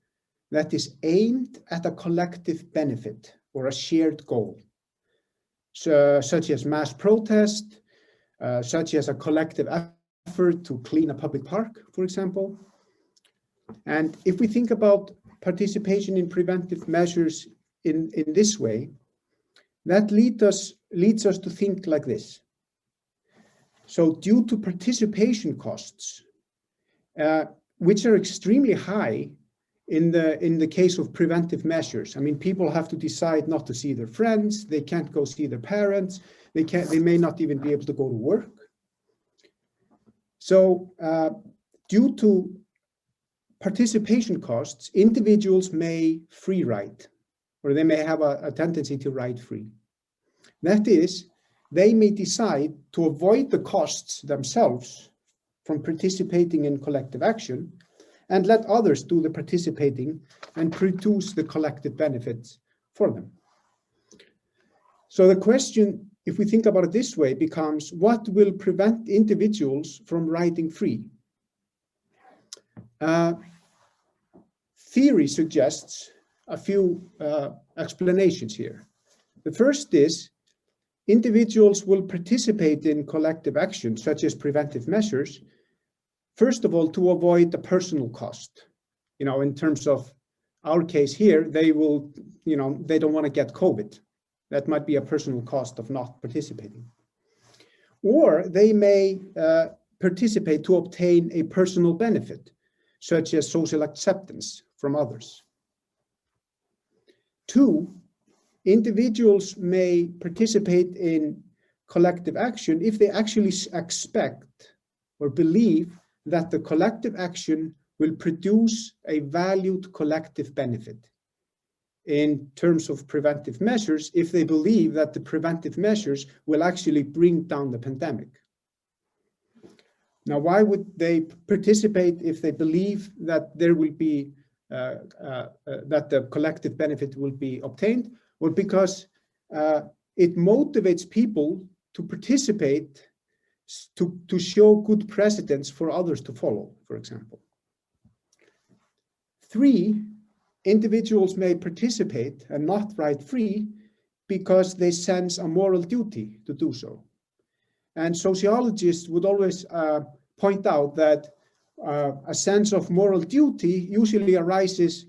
that is aimed at a collective benefit or a shared goal. such as mass protest, such as a collective effort to clean a public park, for example. And if we think about participation in preventive measures in this way, that leads us to think like this. So due to participation costs, which are extremely high in the case of preventive measures. I mean, people have to decide not to see their friends, they can't go see their parents, they may not even be able to go to work. So due to participation costs, individuals may free ride, or they may have a tendency to ride free. That is, they may decide to avoid the costs themselves from participating in collective action and let others do the participating and produce the collective benefits for them. So the question, if we think about it this way, becomes what will prevent individuals from riding free? Theory suggests a few explanations here. The first is individuals will participate in collective action, such as preventive measures, first of all, to avoid the personal cost. In terms of our case here, they will, they don't want to get COVID. That might be a personal cost of not participating. Or they may participate to obtain a personal benefit, such as social acceptance from others. 2, individuals may participate in collective action if they actually expect or believe that the collective action will produce a valued collective benefit. In terms of preventive measures, if they believe that the preventive measures will actually bring down the pandemic. Now, why would they participate if they believe that there will be that the collective benefit will be obtained? Well, because it motivates people to participate, to show good precedents for others to follow, for example. 3, individuals may participate and not ride free because they sense a moral duty to do so. And sociologists would always point out that a sense of moral duty usually arises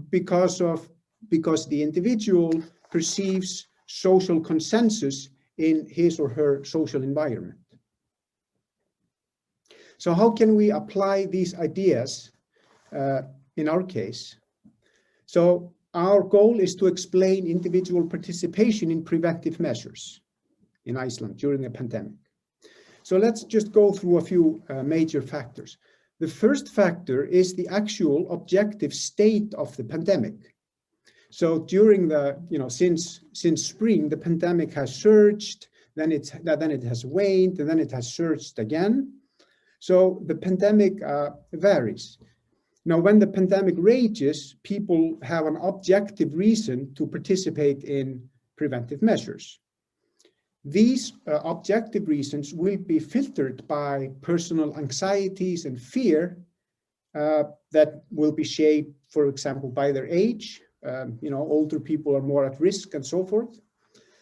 because the individual perceives social consensus in his or her social environment. So how can we apply these ideas in our case? So our goal is to explain individual participation in preventive measures in Iceland during the pandemic. So let's just go through a few major factors. The first factor is the actual objective state of the pandemic. So during the, since spring, the pandemic has surged, then it has waned, and then it has surged again. So the pandemic varies. Now, when the pandemic rages, people have an objective reason to participate in preventive measures. These objective reasons will be filtered by personal anxieties and fear that will be shaped, for example, by their age. Older people are more at risk and so forth.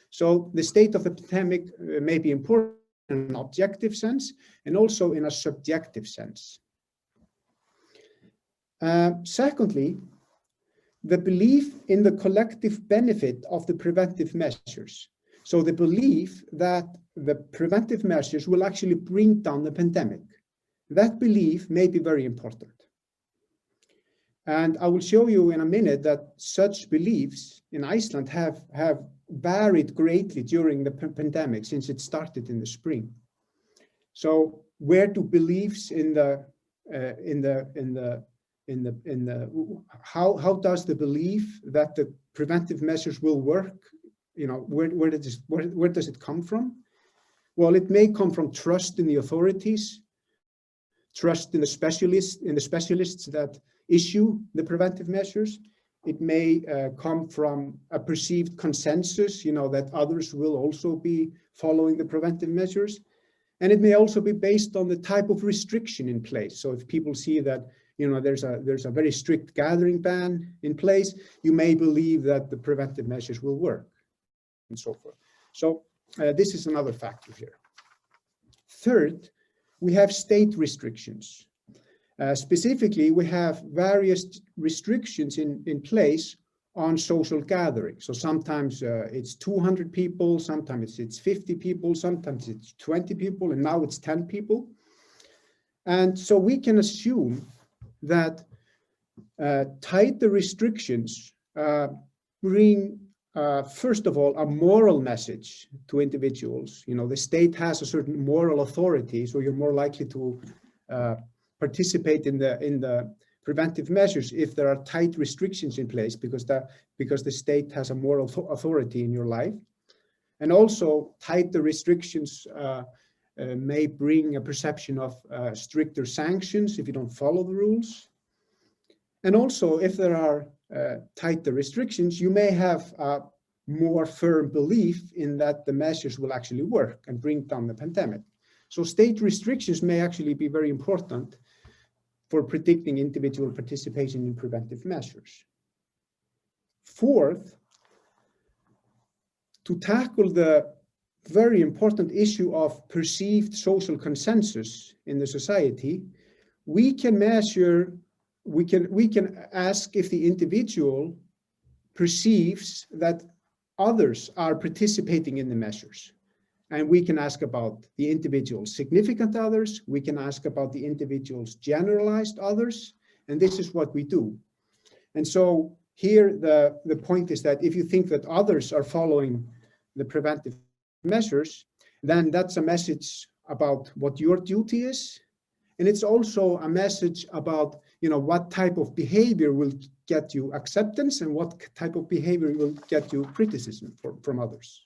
So the state of the pandemic may be important in an objective sense and also in a subjective sense. Secondly, the belief in the collective benefit of the preventive measures. So the belief that the preventive measures will actually bring down the pandemic. That belief may be very important. And I will show you in a minute that such beliefs in Iceland have varied greatly during the pandemic since it started in the spring. So where do beliefs how does the belief that the preventive measures will work, where does it come from? Well, it may come from trust in the authorities, trust in the specialists that issue the preventive measures. It may come from a perceived consensus, that others will also be following the preventive measures. And it may also be based on the type of restriction in place. So if people see that, there's a very strict gathering ban in place, you may believe that the preventive measures will work and so forth. So this is another factor here. Third, we have state restrictions. Specifically, we have various restrictions in place on social gatherings. So sometimes it's 200 people, sometimes it's 50 people, sometimes it's 20 people, and now it's 10 people. And so we can assume that tighter restrictions bring, first of all, a moral message to individuals. You know, the state has a certain moral authority, so you're more likely to participate in the preventive measures if there are tight restrictions in place, because the state has a moral authority in your life. And also, tighter restrictions may bring a perception of stricter sanctions if you don't follow the rules. And also, if there are tighter restrictions, you may have a more firm belief in that the measures will actually work and bring down the pandemic. So state restrictions may actually be very important for predicting individual participation in preventive measures. Fourth, to tackle the very important issue of perceived social consensus in the society, we can ask if the individual perceives that others are participating in the measures. And we can ask about the individual's significant others, we can ask about the individual's generalized others, and this is what we do. And so here the point is that if you think that others are following the preventive measures, then that's a message about what your duty is. And it's also a message about, you know, what type of behavior will get you acceptance and what type of behavior will get you criticism from others.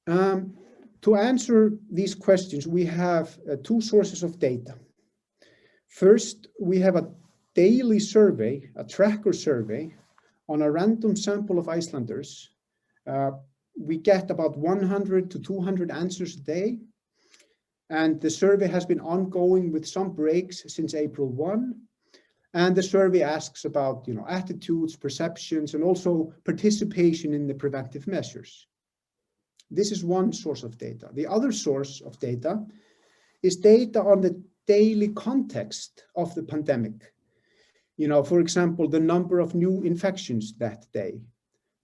To answer these questions, we have two sources of data. First, we have a daily survey, a tracker survey, on a random sample of Icelanders. We get about 100 to 200 answers a day. And the survey has been ongoing with some breaks since April 1. And the survey asks about, you know, attitudes, perceptions, and also participation in the preventive measures. This is one source of data. The other source of data is data on the daily context of the pandemic. You know, for example, the number of new infections that day,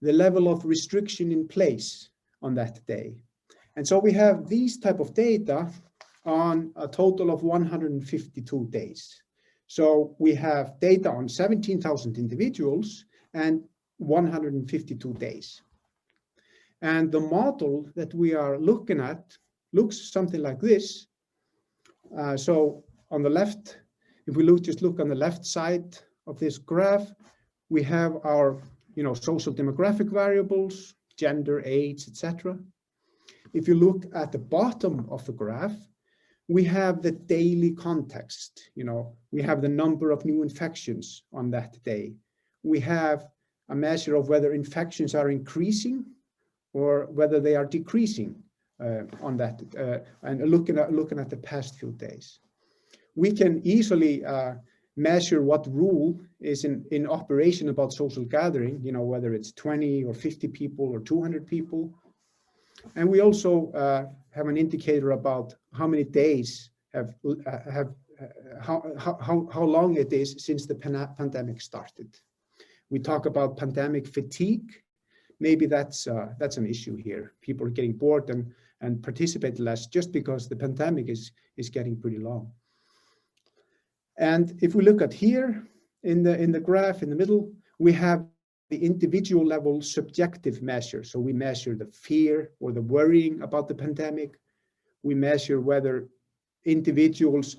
the level of restriction in place on that day. And so we have these type of data on a total of 152 days. So we have data on 17,000 individuals and 152 days. And the model that we are looking at looks something like this. So on the left, if we just look on the left side of this graph, we have our, you know, social demographic variables, gender, age, etc. If you look at the bottom of the graph, we have the daily context. You know, we have the number of new infections on that day. We have a measure of whether infections are increasing or whether they are decreasing on that, and looking at the past few days. We can easily measure what rule is in operation about social gathering, you know, whether it's 20 or 50 people or 200 people. And we also have an indicator about how many days how long it is since the pandemic started. We talk about pandemic fatigue. Maybe that's an issue here. People are getting bored and participate less just because the pandemic is getting pretty long. And if we look at here in the graph in the middle, we have the individual level subjective measure. So we measure the fear or the worrying about the pandemic. We measure whether individuals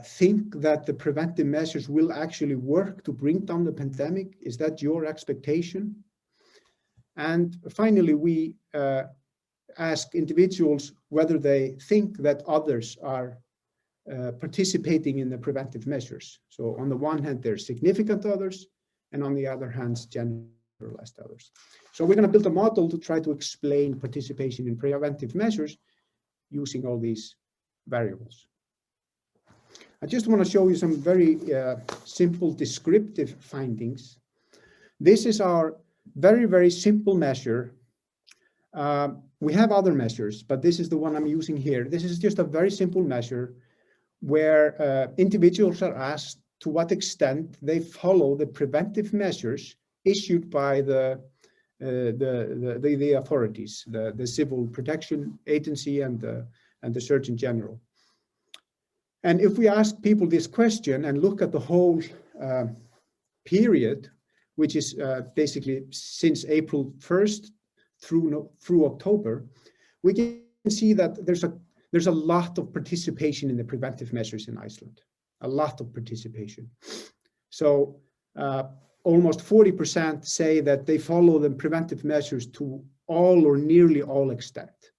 think that the preventive measures will actually work to bring down the pandemic. Is that your expectation? And finally, we ask individuals whether they think that others are participating in the preventive measures. So on the one hand, they're significant others, and on the other hand, generalized others. So we're going to build a model to try to explain participation in preventive measures using all these variables. I just want to show you some very simple descriptive findings. This is our very, very simple measure. We have other measures, but this is the one I'm using here. This is just a very simple measure where individuals are asked to what extent they follow the preventive measures issued by the authorities, the Civil Protection Agency and the Surgeon General. And if we ask people this question and look at the whole period, which is basically since April 1st through October, we can see that there's a lot of participation in the preventive measures in Iceland, a lot of participation. So almost 40% say that they follow the preventive measures to all or nearly all extent.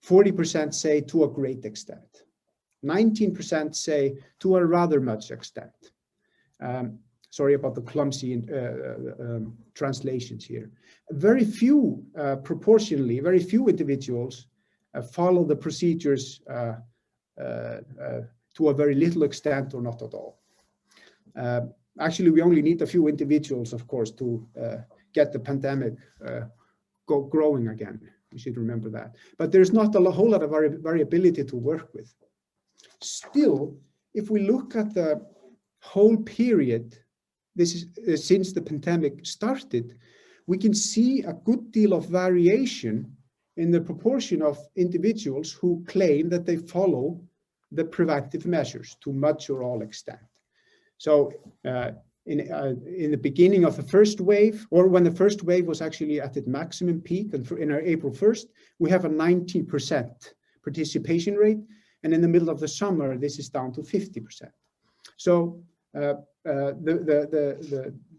40% say to a great extent. 19% say to a rather much extent. Sorry about the clumsy translations here. Very few, proportionally, very few individuals follow the procedures to a very little extent or not at all. Actually, we only need a few individuals, of course, to get the pandemic growing again. We should remember that. But there's not a whole lot of variability to work with. Still, if we look at the whole period, this is since the pandemic started, we can see a good deal of variation in the proportion of individuals who claim that they follow the preventive measures to much or all extent. So in the beginning of the first wave, or when the first wave was actually at its maximum peak in our April 1st, we have a 19% participation rate. And in the middle of the summer, this is down to 50%. So the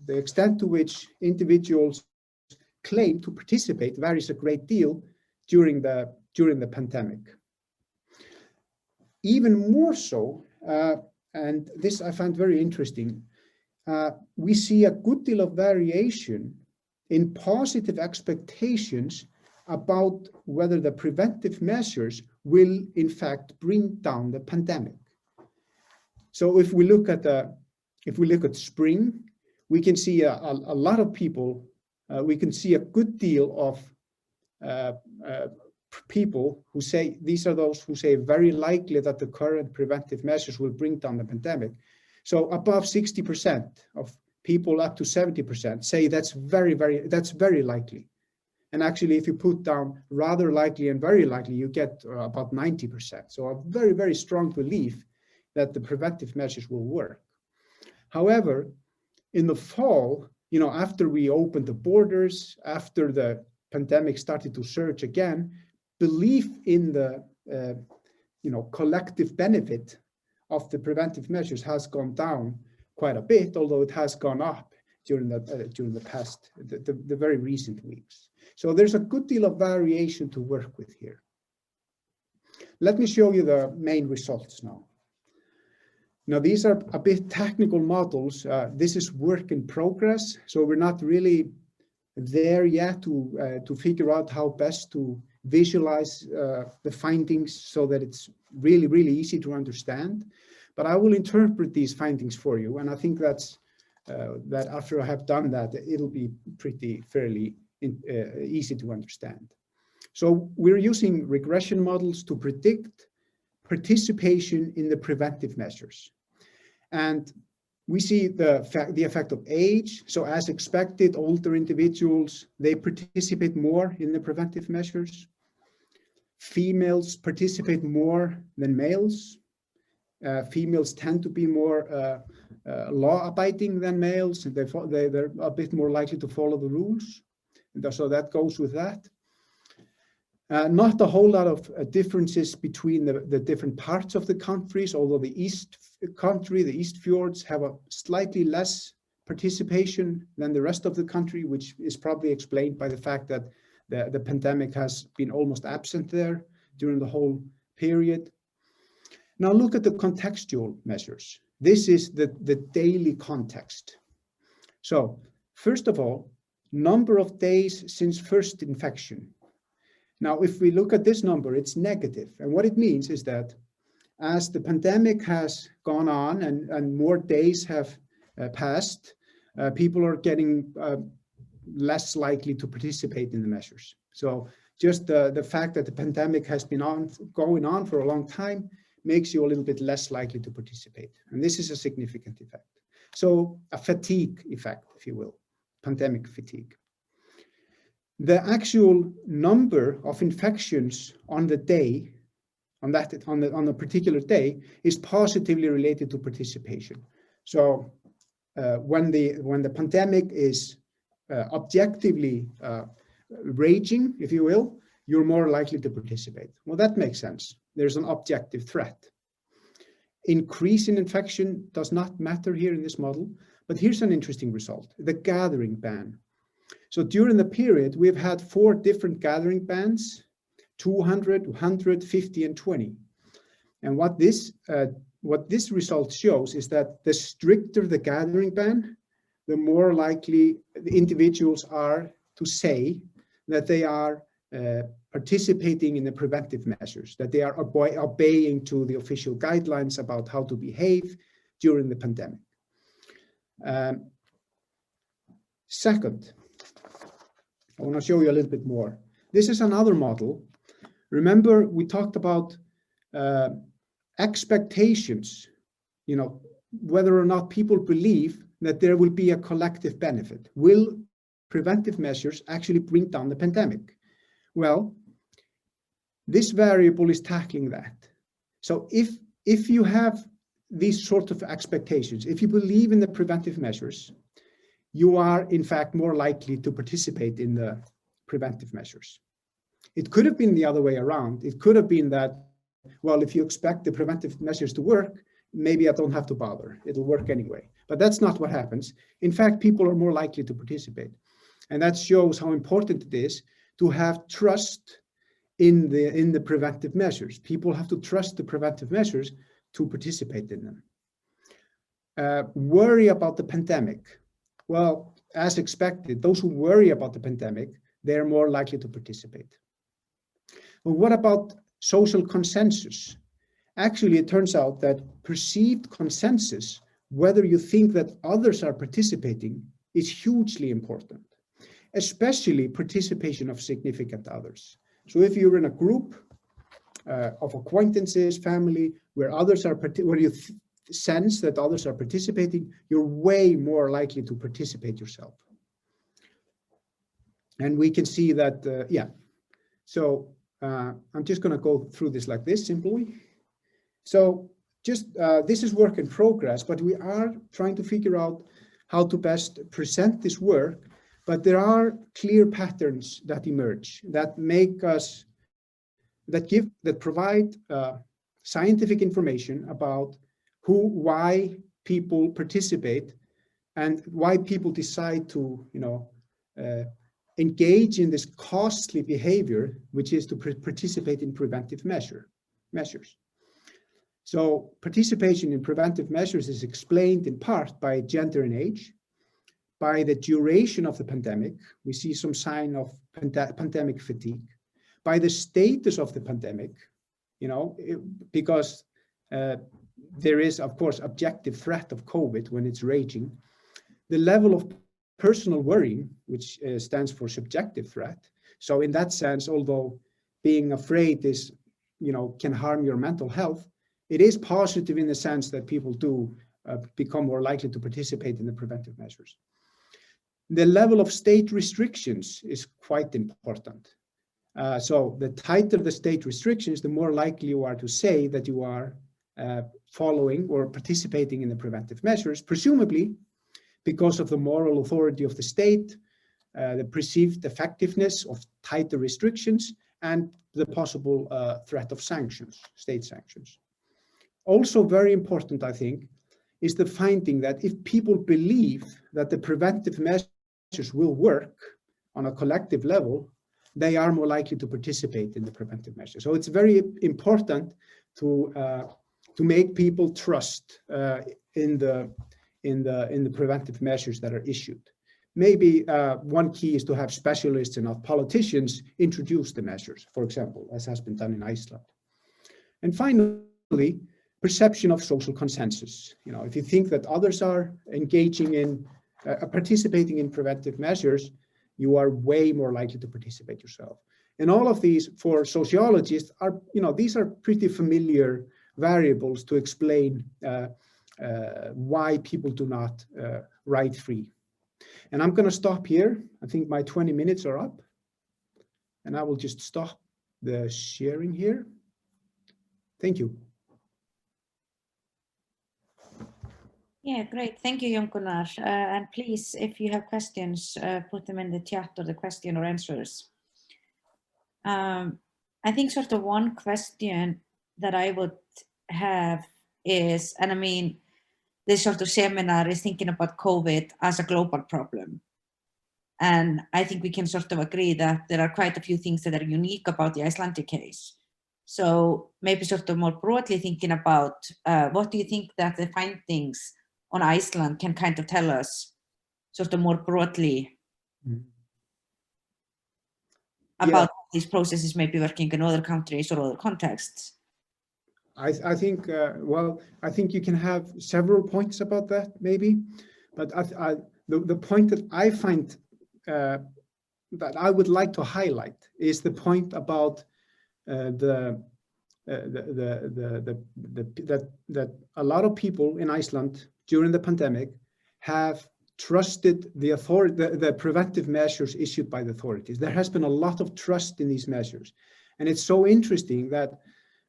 extent to which individuals claim to participate varies a great deal during the pandemic. Even more so, and this I find very interesting, we see a good deal of variation in positive expectations about whether the preventive measures will in fact bring down the pandemic. So if we look at spring, we can see a lot of people, we can see a good deal of people who say, these are those who say very likely that the current preventive measures will bring down the pandemic. So above 60% of people up to 70% say that's very likely. And actually, if you put down rather likely and very likely, you get about 90%. So a very, very strong belief that the preventive measures will work. However, in the fall, after we opened the borders, after the pandemic started to surge again, belief in the collective benefit of the preventive measures has gone down quite a bit, although it has gone up during the past, the very recent weeks. So there's a good deal of variation to work with here. Let me show you the main results now. Now, these are a bit technical models. This is work in progress, so we're not really there yet to figure out how best to visualize the findings so that it's really, really easy to understand. But I will interpret these findings for you, and I think that after I have done that, it'll be fairly easy to understand. So we're using regression models to predict participation in the preventive measures. And we see the effect of age. So as expected, older individuals, they participate more in the preventive measures. Females participate more than males. Females tend to be more law-abiding than males. They're a bit more likely to follow the rules. And so that goes with that. Not a whole lot of differences between the different parts of the countries, although the East fjords have a slightly less participation than the rest of the country, which is probably explained by the fact that the pandemic has been almost absent there during the whole period. Now look at the contextual measures. This is the daily context. So first of all, number of days since first infection. Now, if we look at this number, it's negative. And what it means is that as the pandemic has gone on and more days have passed, people are getting less likely to participate in the measures. So just the fact that the pandemic has been going on for a long time makes you a little bit less likely to participate. And this is a significant effect. So a fatigue effect, if you will, pandemic fatigue. The actual number of infections on the day, on a particular day, is positively related to participation. So when the pandemic is objectively raging, if you will, you're more likely to participate. Well, that makes sense. There's an objective threat. Increase in infection does not matter here in this model, but here's an interesting result, the gathering ban. So during the period, we've had 4 different gathering bans, 200, 150, and 20. And what this result shows is that the stricter the gathering ban, the more likely the individuals are to say that they are participating in the preventive measures, that they are obeying to the official guidelines about how to behave during the pandemic. Second, I want to show you a little bit more. This is another model. Remember, we talked about expectations, you know, whether or not people believe that there will be a collective benefit. Will preventive measures actually bring down the pandemic? Well, this variable is tackling that. So if you have these sort of expectations, if you believe in the preventive measures, you are in fact more likely to participate in the preventive measures. It could have been the other way around. It could have been that, well, if you expect the preventive measures to work, maybe I don't have to bother. It'll work anyway. But that's not what happens. In fact, people are more likely to participate. And that shows how important it is to have trust in the preventive measures. People have to trust the preventive measures to participate in them. Worry about the pandemic. Well, as expected, those who worry about the pandemic, they're more likely to participate. But what about social consensus? Actually, it turns out that perceived consensus, whether you think that others are participating, is hugely important, especially participation of significant others. So if you're in a group of acquaintances, family, where others are, where you sense that others are participating, you're way more likely to participate yourself. And we can see that, yeah. So I'm just going to go through this like this simply. So just this is work in progress, but we are trying to figure out how to best present this work. But there are clear patterns that emerge that make us, that provide scientific information about why people participate and why people decide to, you know, engage in this costly behavior, which is to participate in preventive measures. So participation in preventive measures is explained in part by gender and age, by the duration of the pandemic. We see some sign of pandemic fatigue, by the status of the pandemic, you know, because there is, of course, objective threat of COVID when it's raging. The level of personal worrying, which stands for subjective threat. So in that sense, although being afraid is, you know, can harm your mental health, it is positive in the sense that people do become more likely to participate in the preventive measures. The level of state restrictions is quite important. So the tighter the state restrictions, the more likely you are to say that you are following or participating in the preventive measures, presumably because of the moral authority of the state, the perceived effectiveness of tighter restrictions, and the possible threat of sanctions, state sanctions. Also very important, I think, is the finding that if people believe that the preventive measures will work on a collective level, they are more likely to participate in the preventive measures. So it's very important to make people trust in the preventive measures that are issued. Maybe one key is to have specialists and not politicians introduce the measures, for example, as has been done in Iceland. And finally, perception of social consensus. You know, if you think that others are engaging in participating in preventive measures, you are way more likely to participate yourself. And all of these, for sociologists, are, these are pretty familiar variables to explain why people do not ride free. And I'm going to stop here. I think my 20 minutes are up. And I will just stop the sharing here. Thank you. Yeah, great. Thank you, Gunnar. And please, if you have questions, put them in the chat or the question or answers. I think sort of one question that I would have is, and I mean, this sort of seminar is thinking about COVID as a global problem. And I think we can sort of agree that there are quite a few things that are unique about the Icelandic case. So maybe sort of more broadly thinking about what do you think that the findings on Iceland can kind of tell us sort of more broadly about these processes maybe working in other countries or other contexts? I think, well, I think you can have several points about that maybe, but the point that I find that I would like to highlight is the point about that a lot of people in Iceland during the pandemic have trusted the preventive measures issued by the authorities. There has been a lot of trust in these measures. And it's so interesting that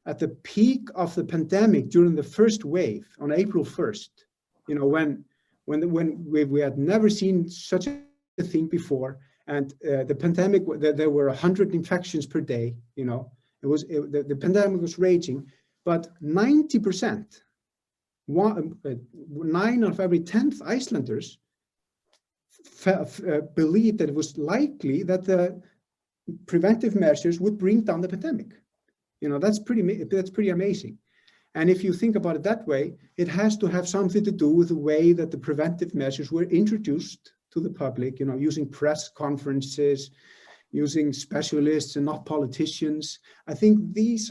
at the peak of the pandemic during the first wave on April 1st, when we had never seen such a thing before, and the pandemic, there were 100 infections per day, the pandemic was raging, but 90%, 9 of every 10th Icelanders believed that it was likely that the preventive measures would bring down the pandemic. That's pretty amazing. And if you think about it that way, it has to have something to do with the way that the preventive measures were introduced to the public, using press conferences, using specialists and not politicians. I think this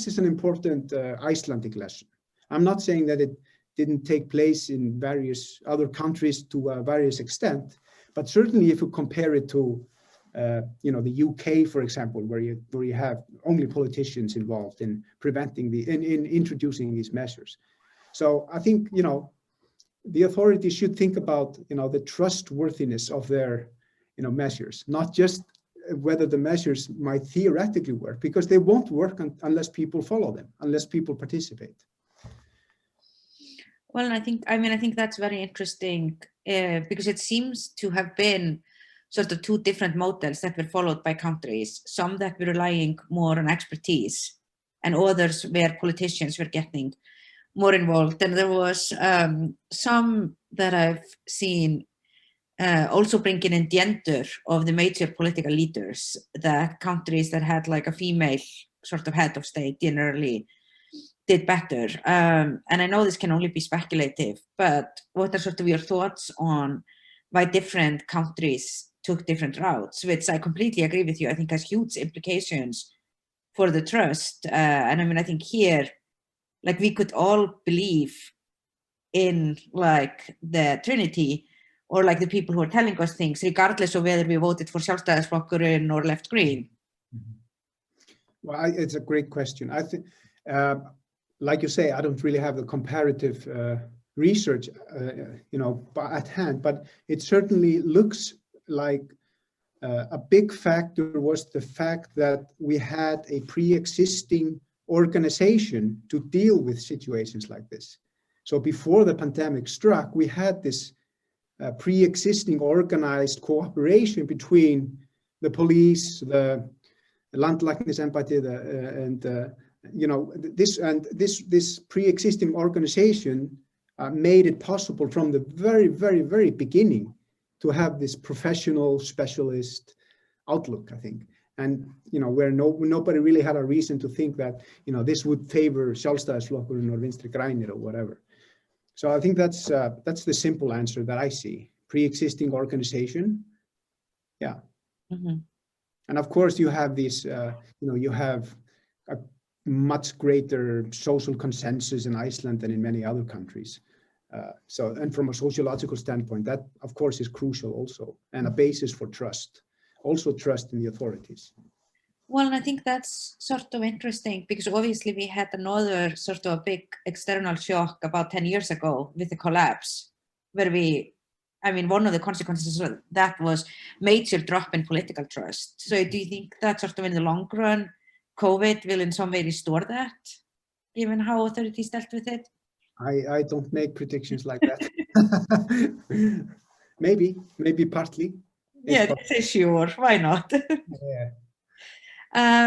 is an important Icelandic lesson. I'm not saying that it didn't take place in various other countries to a various extent, but certainly if you compare it to the UK, for example, where you have only politicians involved in in introducing these measures. So I think, the authorities should think about, the trustworthiness of their, measures, not just whether the measures might theoretically work, because they won't work unless people follow them, unless people participate. Well, I think that's very interesting because it seems to have been sort of two different models that were followed by countries, some that were relying more on expertise and others where politicians were getting more involved. And there was some that I've seen also bringing in gender of the major political leaders, that countries that had like a female sort of head of state generally did better. And I know this can only be speculative, but what are sort of your thoughts on why different countries took different routes, which I completely agree with you, I think has huge implications for the trust. And I think here, like we could all believe in like the Trinity or like the people who are telling us things, regardless of whether we voted for Sjálfstæðisflokkurinn or Left Green. Well, it's a great question. I think, like you say, I don't really have the comparative research, at hand, but it certainly looks like a big factor was the fact that we had a pre-existing organization to deal with situations like this. So before the pandemic struck, we had this pre-existing organized cooperation between the police, the landlæknisembætti, this pre-existing organization made it possible from the very, very, very beginning to have this professional specialist outlook, I think. And, where nobody really had a reason to think that, this would favor Sjálfstæðisflokkurinn or Vinstri grænir or whatever. So I think that's the simple answer that I see. Pre-existing organization. Yeah. Mm-hmm. And of course you have this, you have a much greater social consensus in Iceland than in many other countries. And from a sociological standpoint, that of course is crucial also, and a basis for trust, also trust in the authorities. Well, and I think that's sort of interesting because obviously we had another sort of big external shock about 10 years ago with the collapse, where one of the consequences of that was major drop in political trust. So do you think that sort of in the long run, COVID will in some way restore that, given how authorities dealt with it? I don't make predictions like that. maybe partly. Yeah, this is sure. Why not? Yeah.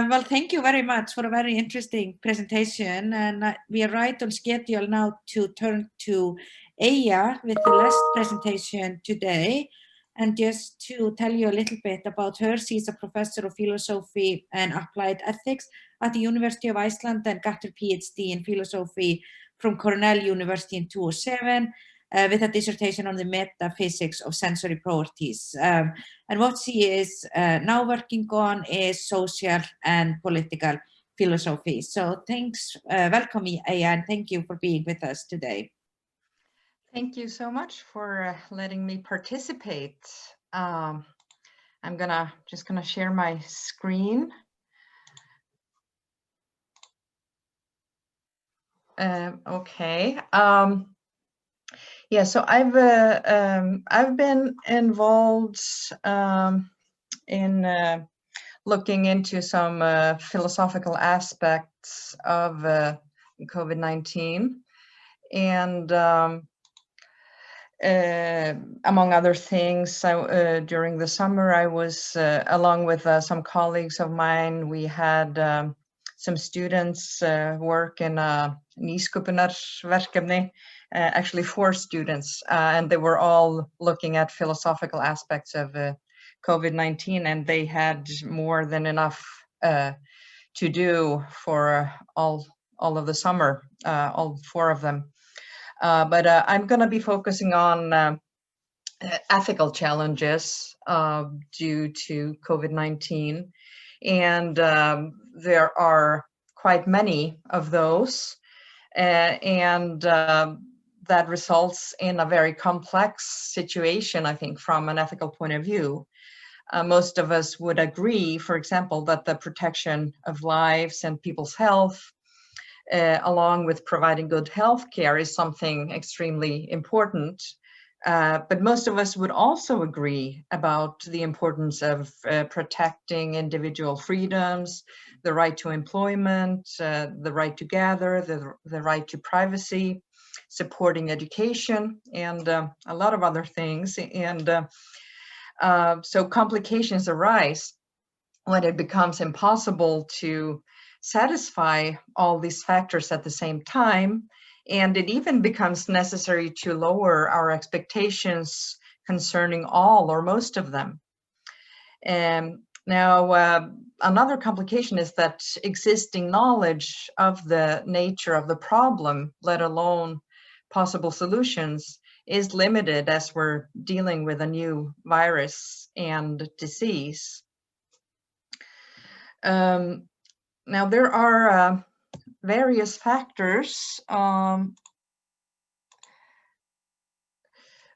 Well, thank you very much for a very interesting presentation. And we are right on schedule now to turn to Eyja with the last presentation today. And just to tell you a little bit about her, she's a professor of philosophy and applied ethics at the University of Iceland and got her PhD in philosophy from Cornell University in 2007. With a dissertation on the metaphysics of sensory properties. And what she is now working on is social and political philosophy. So thanks, welcome Eyja, and thank you for being with us today. Thank you so much for letting me participate. I'm just gonna share my screen. Okay. Yeah, so I've been involved in looking into some philosophical aspects of COVID-19, and among other things, during the summer I was, along with some colleagues of mine, we had some students work in a nýsköpunarverkefni, actually 4 students, and they were all looking at philosophical aspects of COVID-19, and they had more than enough to do for all of the summer, all 4 of them. But I'm going to be focusing on ethical challenges due to COVID-19, and there are quite many of those, and that results in a very complex situation, I think, from an ethical point of view. Most of us would agree, for example, that the protection of lives and people's health, along with providing good health care, is something extremely important. But most of us would also agree about the importance of protecting individual freedoms, the right to employment, the right to gather, the right to privacy, supporting education, and a lot of other things. And so complications arise when it becomes impossible to satisfy all these factors at the same time, and it even becomes necessary to lower our expectations concerning all or most of them. Now, another complication is that existing knowledge of the nature of the problem, let alone possible solutions, is limited as we're dealing with a new virus and disease. Now, there are various factors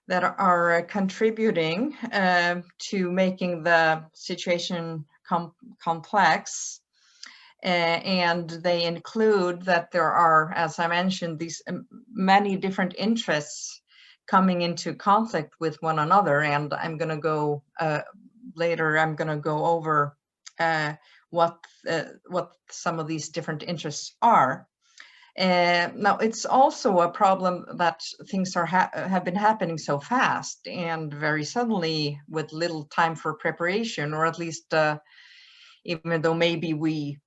that are contributing to making the situation complex, and they include that there are, as I mentioned, these many different interests coming into conflict with one another, and I'm going to go later. I'm going to go over what some of these different interests are. Now, it's also a problem that things have been happening so fast and very suddenly with little time for preparation, or at least even though maybe we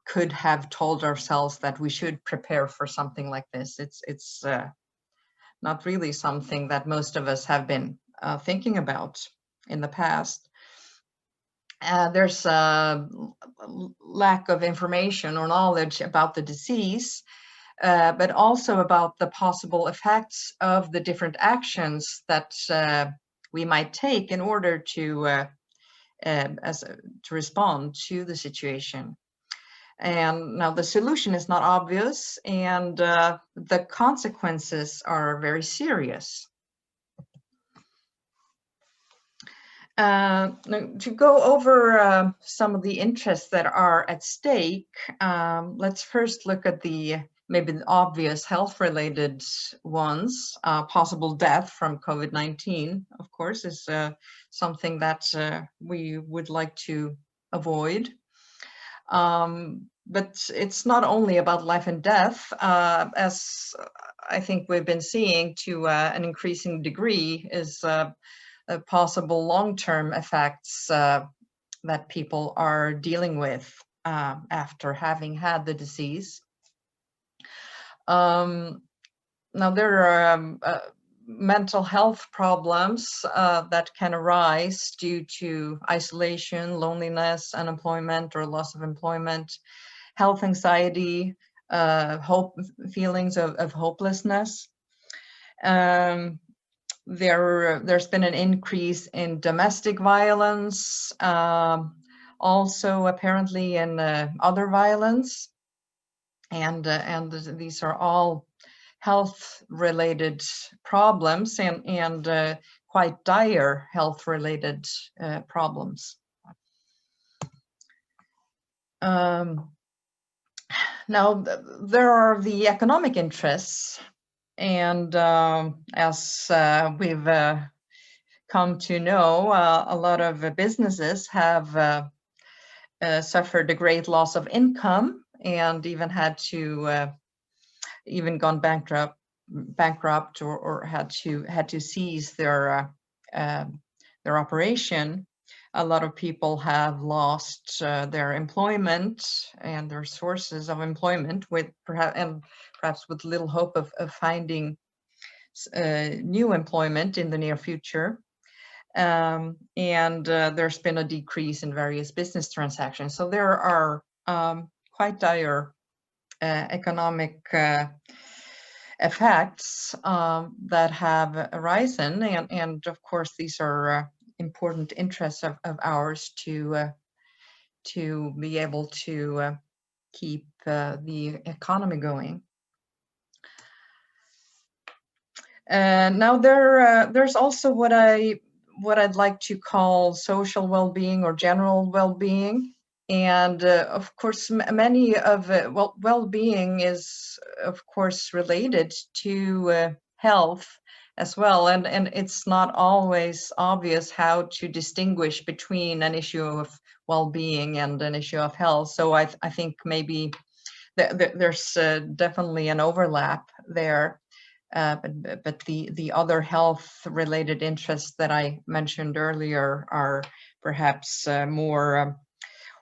could have told ourselves that we should prepare for something like this, it's not really something that most of us have been thinking about in the past. There's a lack of information or knowledge about the disease, but also about the possible effects of the different actions that we might take in order to respond to the situation. And now the solution is not obvious, and the consequences are very serious. To go over some of the interests that are at stake, let's first look at maybe the obvious health-related ones. Possible death from COVID-19, of course, is something that we would like to avoid. But it's not only about life and death, as I think we've been seeing to an increasing degree, is possible long-term effects that people are dealing with after having had the disease. Now there are mental health problems that can arise due to isolation, loneliness, unemployment or loss of employment, health anxiety, feelings of hopelessness. There's been an increase in domestic violence, also apparently in other violence, and these are all health-related problems and quite dire health-related problems. Now there are the economic interests. And as we've come to know, a lot of businesses have suffered a great loss of income and even had to gone bankrupt or had to cease their operation. A lot of people have lost their employment and their sources of employment, perhaps with little hope of finding new employment in the near future. And there's been a decrease in various business transactions. So there are quite dire economic effects that have arisen. And of course, these are important interests of ours to be able to keep the economy going. Now there's also what I'd like to call social well-being or general well-being, and of course many of well-being is of course related to health as well, and it's not always obvious how to distinguish between an issue of well-being and an issue of health. So I think maybe there's definitely an overlap there, but the other health-related interests that I mentioned earlier are perhaps more.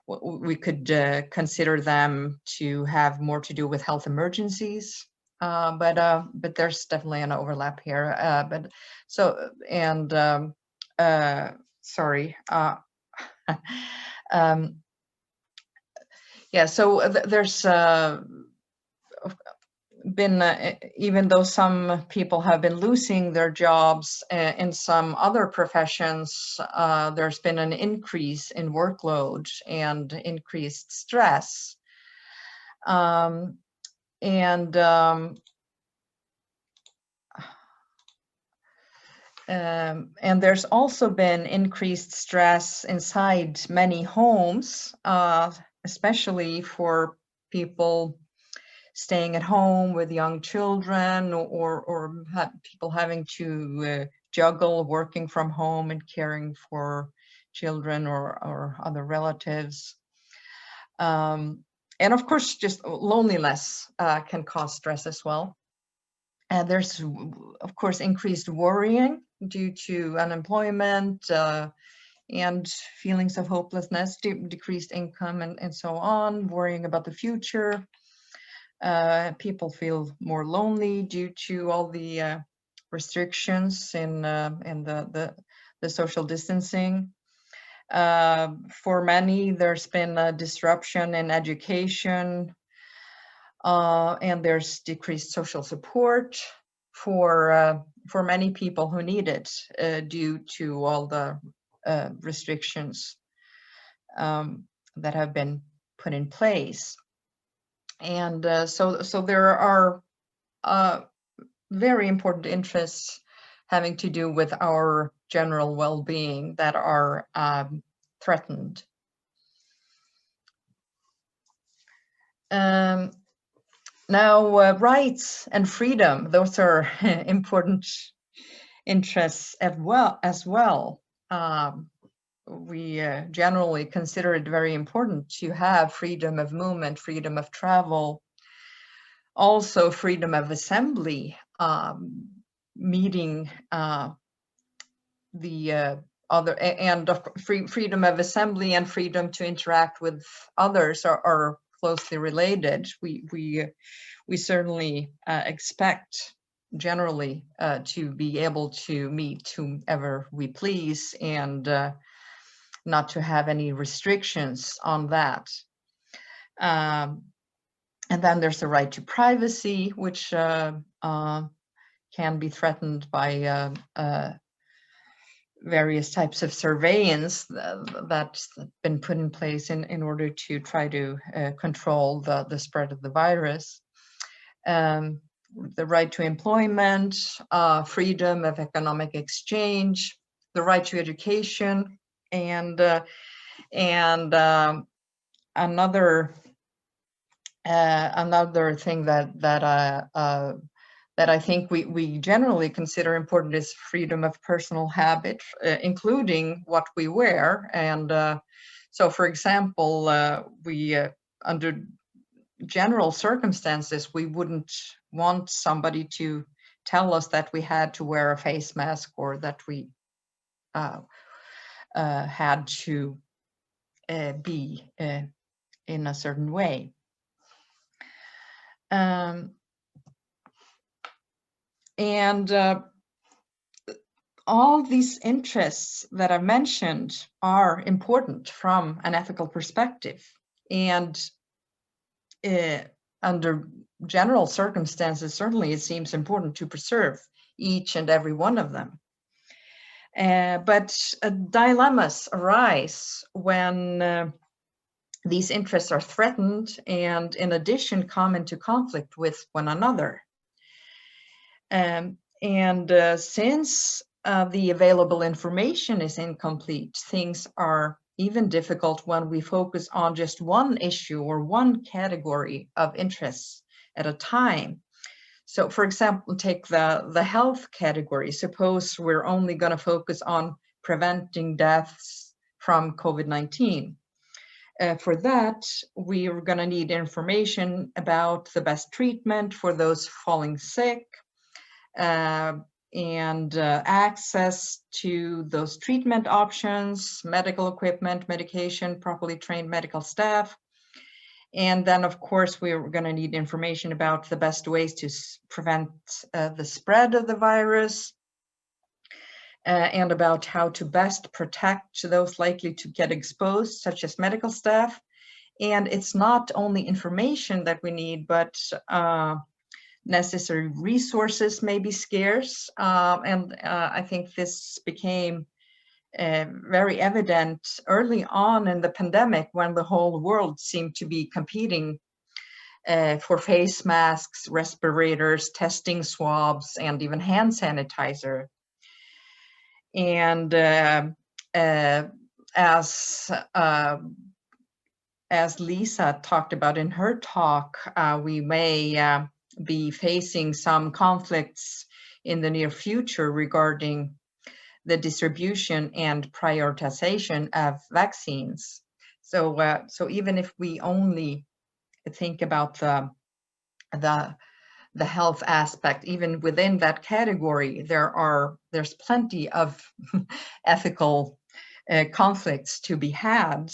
We could consider them to have more to do with health emergencies. But there's definitely an overlap here. Yeah, so there's been, even though some people have been losing their jobs in some other professions, there's been an increase in workload and increased stress. And there's also been increased stress inside many homes, especially for people staying at home with young children, or people having to juggle working from home and caring for children or other relatives. And of course, just loneliness can cause stress as well. And there's, of course, increased worrying due to unemployment and feelings of hopelessness, decreased income, and so on, worrying about the future. People feel more lonely due to all the restrictions in the social distancing. For many, there's been a disruption in education, and there's decreased social support for many people who need it due to all the restrictions that have been put in place. And so there are very important interests having to do with our general well-being that are threatened. Now, rights and freedom, those are important interests as well. We generally consider it very important to have freedom of movement, freedom of travel, also freedom of assembly, meeting the other, and freedom of assembly and freedom to interact with others are closely related. We certainly expect generally to be able to meet whomever we please and not to have any restrictions on that. And then there's the right to privacy, which can be threatened by various types of surveillance that's been put in place in order to try to control the spread of the virus. The right to employment, freedom of economic exchange, the right to education, and another thing that I think we generally consider important is freedom of personal habit, including what we wear. And so, for example, we under general circumstances, we wouldn't want somebody to tell us that we had to wear a face mask or that we had to be in a certain way. And all these interests that I mentioned are important from an ethical perspective. And under general circumstances, certainly it seems important to preserve each and every one of them. But dilemmas arise when these interests are threatened and in addition come into conflict with one another. Since the available information is incomplete, things are even difficult when we focus on just one issue or one category of interests at a time. So, for example, take the health category. Suppose we're only going to focus on preventing deaths from COVID-19. For that, we are going to need information about the best treatment for those falling sick, and access to those treatment options, medical equipment, medication, properly trained medical staff. And then, of course, we're going to need information about the best ways to prevent the spread of the virus, and about how to best protect those likely to get exposed, such as medical staff. And it's not only information that we need, but necessary resources may be scarce. I think this became very evident early on in the pandemic when the whole world seemed to be competing for face masks, respirators, testing swabs, and even hand sanitizer. And as Lisa talked about in her talk, we may be facing some conflicts in the near future regarding the distribution and prioritization of vaccines. So even if we only think about the health aspect, even within that category, there's plenty of ethical conflicts to be had.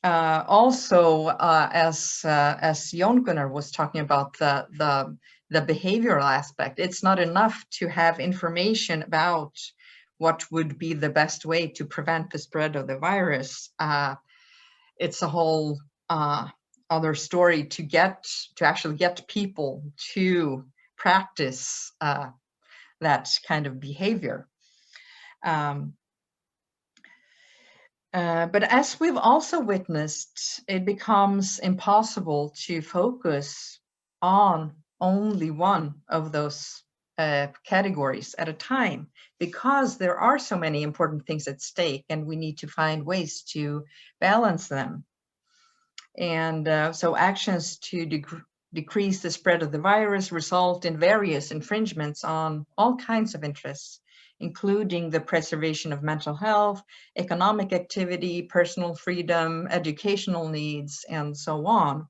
Also, as Gunnar was talking about the behavioral aspect, it's not enough to have information about what would be the best way to prevent the spread of the virus. It's a whole other story to actually get people to practice that kind of behavior. But as we've also witnessed, it becomes impossible to focus on only one of those categories at a time, because there are so many important things at stake, and we need to find ways to balance them. And so actions to decrease the spread of the virus result in various infringements on all kinds of interests, including the preservation of mental health, economic activity, personal freedom, educational needs, and so on.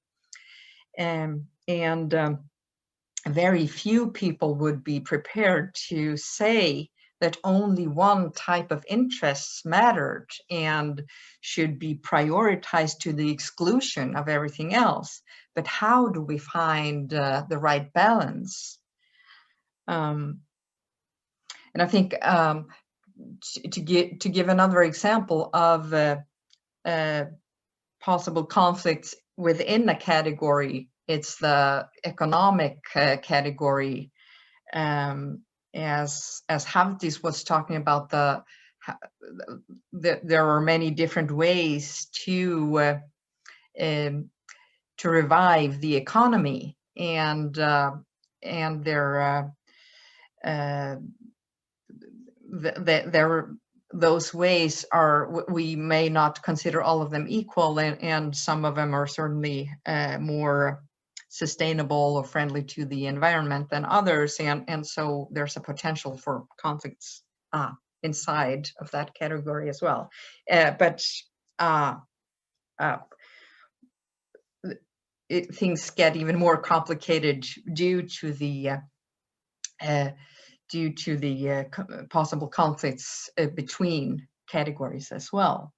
Very few people would be prepared to say that only one type of interests mattered and should be prioritized to the exclusion of everything else. But how do we find the right balance? And I think to give another example of possible conflicts within a category, it's the economic category. As Hafdís was talking about, there are many different ways to revive the economy, and those ways are, we may not consider all of them equal, and some of them are certainly more sustainable or friendly to the environment than others, and so there's a potential for conflicts inside of that category as well. Things get even more complicated due to the possible conflicts between categories as well.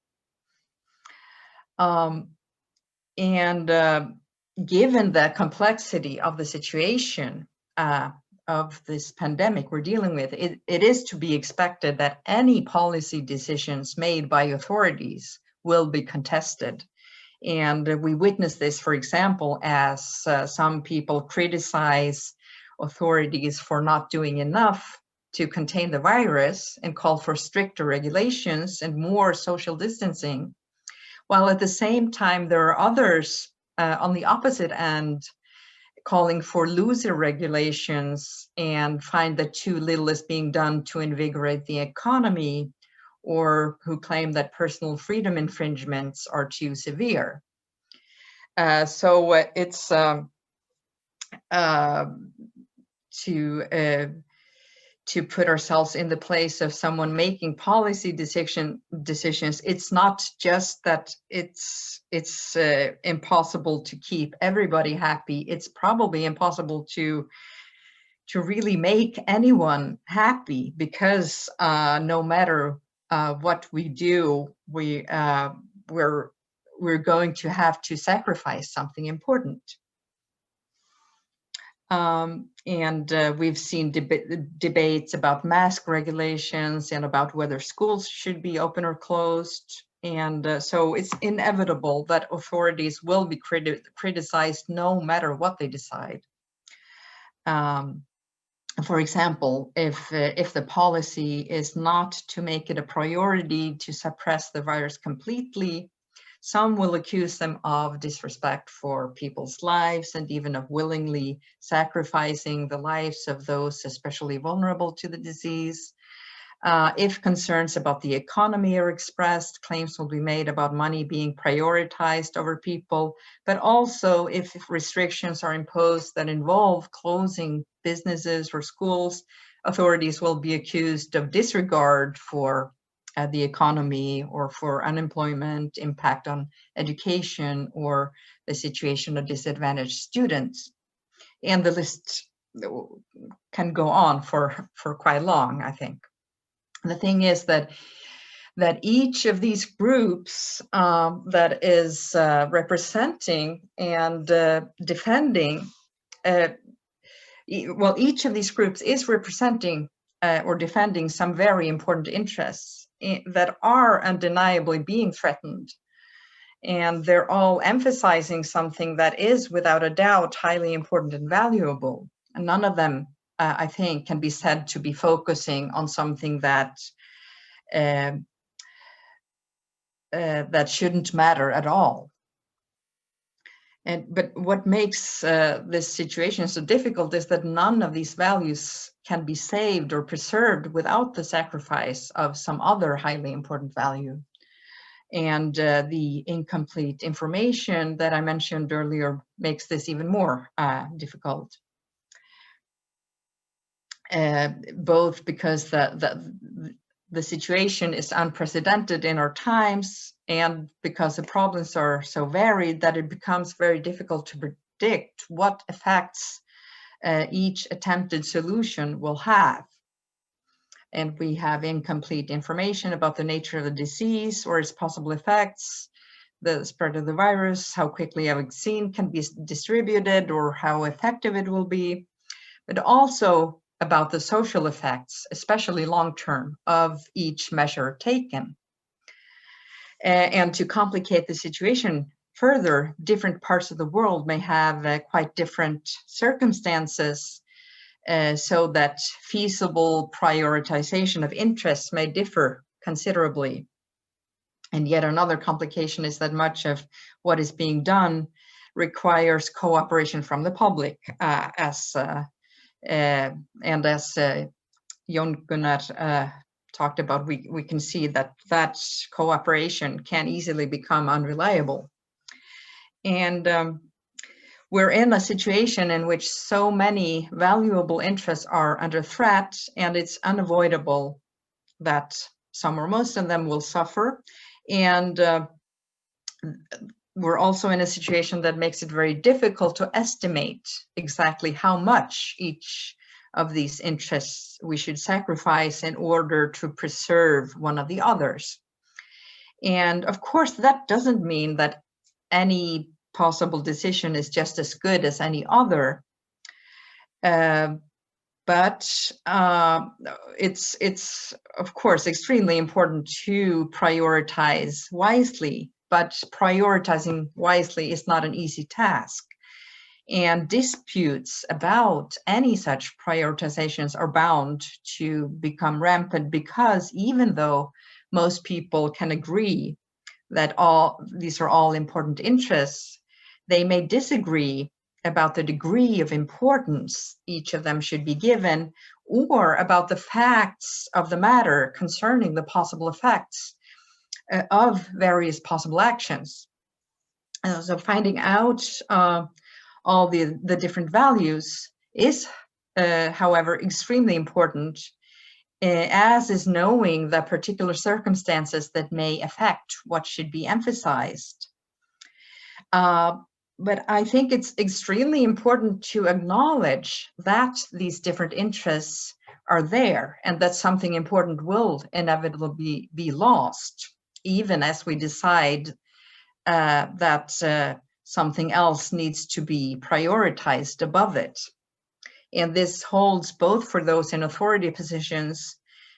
Given the complexity of the situation of this pandemic we're dealing with, it is to be expected that any policy decisions made by authorities will be contested. And we witness this, for example, as some people criticize authorities for not doing enough to contain the virus and call for stricter regulations and more social distancing, while at the same time there are others on the opposite end calling for looser regulations and find that too little is being done to invigorate the economy, or who claim that personal freedom infringements are too severe. So it's to put ourselves in the place of someone making policy decisions. It's not just that it's impossible to keep everybody happy. It's probably impossible to really make anyone happy, because no matter what we do, we're going to have to sacrifice something important. We've seen debates about mask regulations and about whether schools should be open or closed. And so it's inevitable that authorities will be criticized no matter what they decide. For example, if the policy is not to make it a priority to suppress the virus completely, some will accuse them of disrespect for people's lives and even of willingly sacrificing the lives of those especially vulnerable to the disease. If concerns about the economy are expressed, claims will be made about money being prioritized over people, but also if restrictions are imposed that involve closing businesses or schools, authorities will be accused of disregard for the economy or for unemployment, impact on education, or the situation of disadvantaged students. And the list can go on for quite long, I think. The thing is that each of these groups that is representing and defending, each of these groups is representing or defending some very important interests that are undeniably being threatened. And they're all emphasizing something that is without a doubt highly important and valuable. And none of them, I think, can be said to be focusing on something that that shouldn't matter at all. But what makes this situation so difficult is that none of these values can be saved or preserved without the sacrifice of some other highly important value. And the incomplete information that I mentioned earlier makes this even more difficult. Both because the situation is unprecedented in our times, and because the problems are so varied that it becomes very difficult to predict what effects each attempted solution will have. And we have incomplete information about the nature of the disease or its possible effects, the spread of the virus, how quickly a vaccine can be distributed or how effective it will be, but also about the social effects, especially long-term, of each measure taken. And to complicate the situation further, different parts of the world may have quite different circumstances, so that feasible prioritization of interests may differ considerably. And yet another complication is that much of what is being done requires cooperation from the public, as Gunnar talked about, we can see that cooperation can easily become unreliable. And we're in a situation in which so many valuable interests are under threat, and it's unavoidable that some or most of them will suffer. And we're also in a situation that makes it very difficult to estimate exactly how much each of these interests we should sacrifice in order to preserve one of the others. And of course, that doesn't mean that any possible decision is just as good as any other. But it's of course extremely important to prioritize wisely, but prioritizing wisely is not an easy task. And disputes about any such prioritizations are bound to become rampant, because even though most people can agree that these are all important interests, they may disagree about the degree of importance each of them should be given, or about the facts of the matter concerning the possible effects of various possible actions. So finding out all the different values is, however, extremely important, as is knowing the particular circumstances that may affect what should be emphasized. But I think it's extremely important to acknowledge that these different interests are there, and that something important will inevitably be lost, even as we decide that something else needs to be prioritized above it. And this holds both for those in authority positions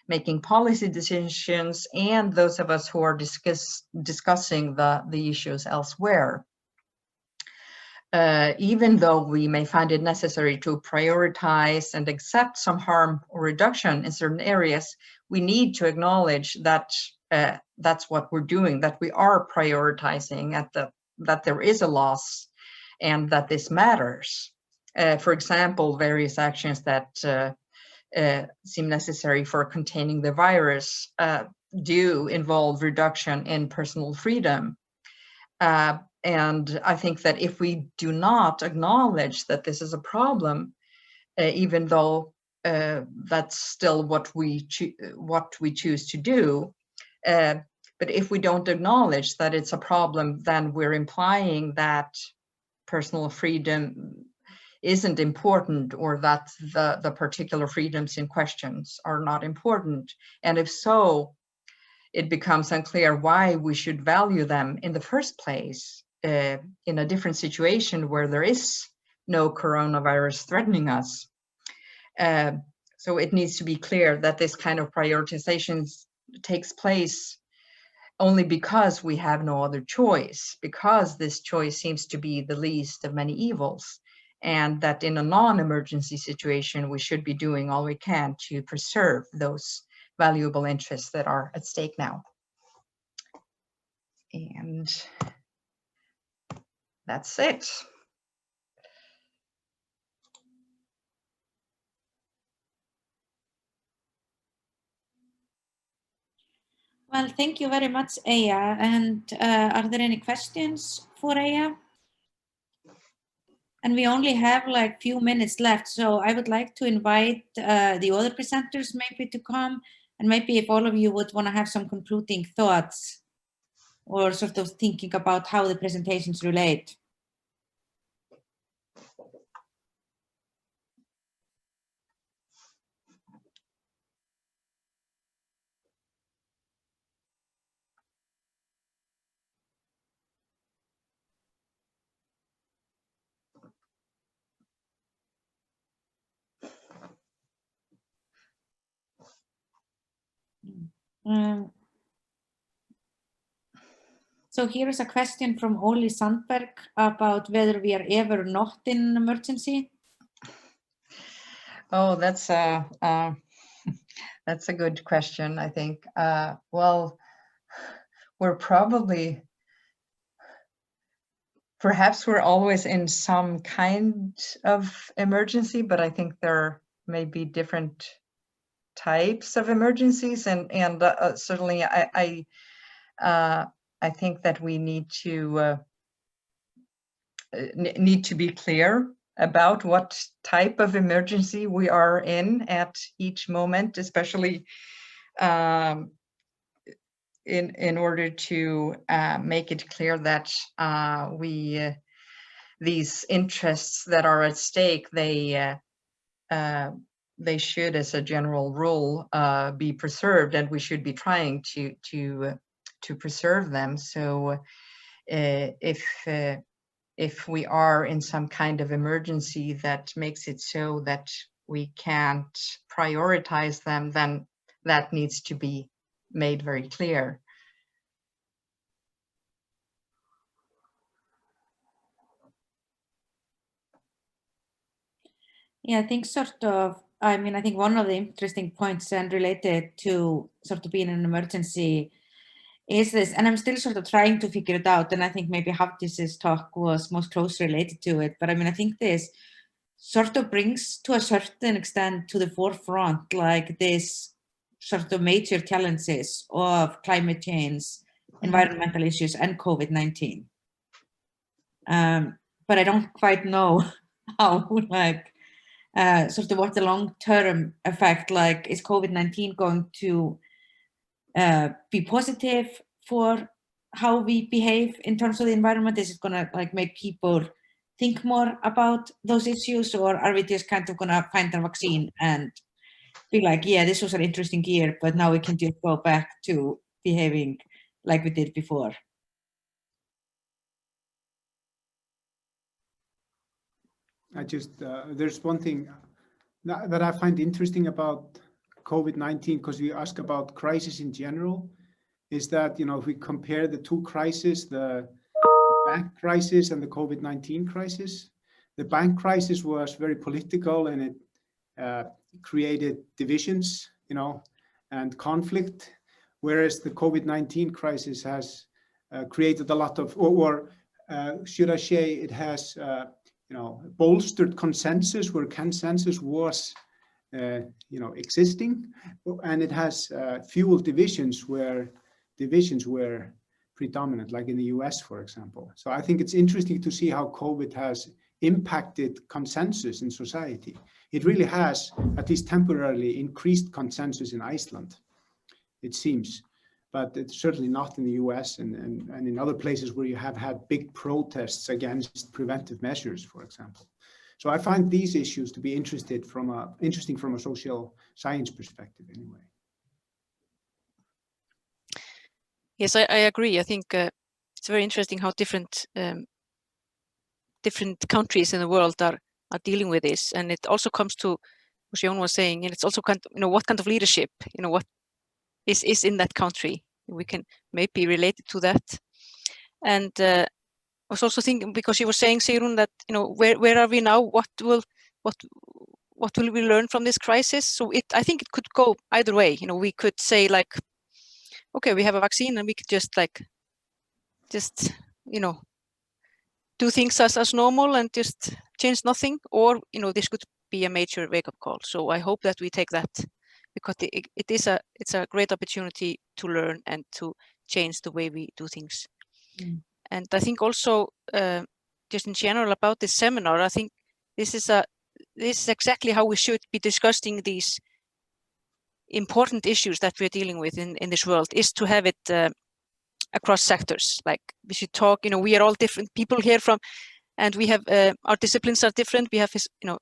making policy decisions and those of us who are discussing the issues elsewhere. Even though we may find it necessary to prioritize and accept some harm or reduction in certain areas, we need to acknowledge that that's what we're doing, that we are prioritizing, that there is a loss and that this matters. For example, various actions that seem necessary for containing the virus do involve reduction in personal freedom. And I think that if we do not acknowledge that this is a problem, even though that's still what we choose to do, but if we don't acknowledge that it's a problem, then we're implying that personal freedom isn't important, or that the particular freedoms in questions are not important. And if so, it becomes unclear why we should value them in the first place in a different situation where there is no coronavirus threatening us. So it needs to be clear that this kind of prioritization takes place only because we have no other choice, because this choice seems to be the least of many evils, and that in a non-emergency situation, we should be doing all we can to preserve those valuable interests that are at stake now. And that's it. Well, thank you very much, Eyja. And are there any questions for Eyja? And we only have like few minutes left, so I would like to invite the other presenters maybe to come, and maybe if all of you would want to have some concluding thoughts or sort of thinking about how the presentations relate. So here is a question from Oli Sandberg about whether we are ever not in an emergency. Oh, that's a good question, I think. Well, we're probably, perhaps we're always in some kind of emergency, but I think there may be different types of emergencies, and certainly I think that we need to be clear about what type of emergency we are in at each moment, especially in order to make it clear that these interests that are at stake, they should, as a general rule, be preserved, and we should be trying to preserve them. So if we are in some kind of emergency that makes it so that we can't prioritize them, then that needs to be made very clear. Yeah, I think sort of, I mean, I think one of the interesting points and related to sort of being in an emergency is this, and I'm still sort of trying to figure it out, and I think maybe Hafdís's talk was most closely related to it, but I mean, I think this sort of brings to a certain extent to the forefront, like this sort of major challenges of climate change, environmental issues, and COVID-19. But I don't quite know how, like, sort of what the long-term effect, like, is COVID-19 going to be positive for how we behave in terms of the environment? Is it gonna like make people think more about those issues, or are we just kind of gonna find a vaccine and be like, yeah, this was an interesting year, but now we can just go back to behaving like we did before? There's one thing that I find interesting about COVID-19, because you ask about crisis in general, is that, you know, if we compare the two crises, the bank crisis and the COVID-19 crisis, the bank crisis was very political, and it created divisions, you know, and conflict, whereas the COVID-19 crisis has created a lot of, or should I say, it has, you know, bolstered consensus where consensus was you know, existing, and it has fueled divisions where divisions were predominant, like in the US, for example. So I think it's interesting to see how COVID has impacted consensus in society. It really has, at least temporarily, increased consensus in Iceland, it seems, but it's certainly not in the US and in other places where you have had big protests against preventive measures, for example. So I find these issues to be interesting from a social science perspective, anyway. Yes, I agree. I think it's very interesting how different countries in the world are dealing with this, and it also comes to what Jón was saying, and it's also kind of, you know, what kind of leadership, you know, what is in that country. We can maybe relate it to that. And I was also thinking, because you were saying, Sigrún, that, you know, where are we now? What will we learn from this crisis? So I think it could go either way. You know, we could say like, okay, we have a vaccine and we could just like just, you know, do things as normal and just change nothing, or, you know, this could be a major wake-up call. So I hope that we take that, because it's a great opportunity to learn and to change the way we do things. And I think also, just in general about this seminar, I think this is exactly how we should be discussing these important issues that we're dealing with in this world, is to have it across sectors. Like, we should talk, you know, we are all different people here and we have our disciplines are different. We have, you know,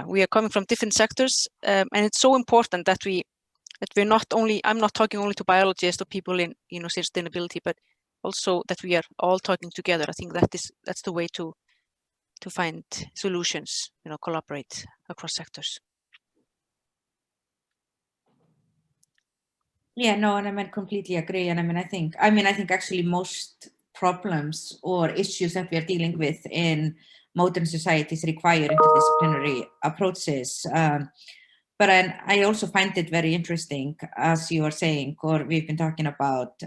we are coming from different sectors, and it's so important that we're not only, I'm not talking only to biologists or people in, you know, sustainability, but also that we are all talking together. I think that's the way to find solutions, you know, collaborate across sectors. Yeah, no, and I mean, completely agree. And I think actually most problems or issues that we are dealing with in modern societies require interdisciplinary approaches. But I also find it very interesting, as you are saying, or we've been talking about,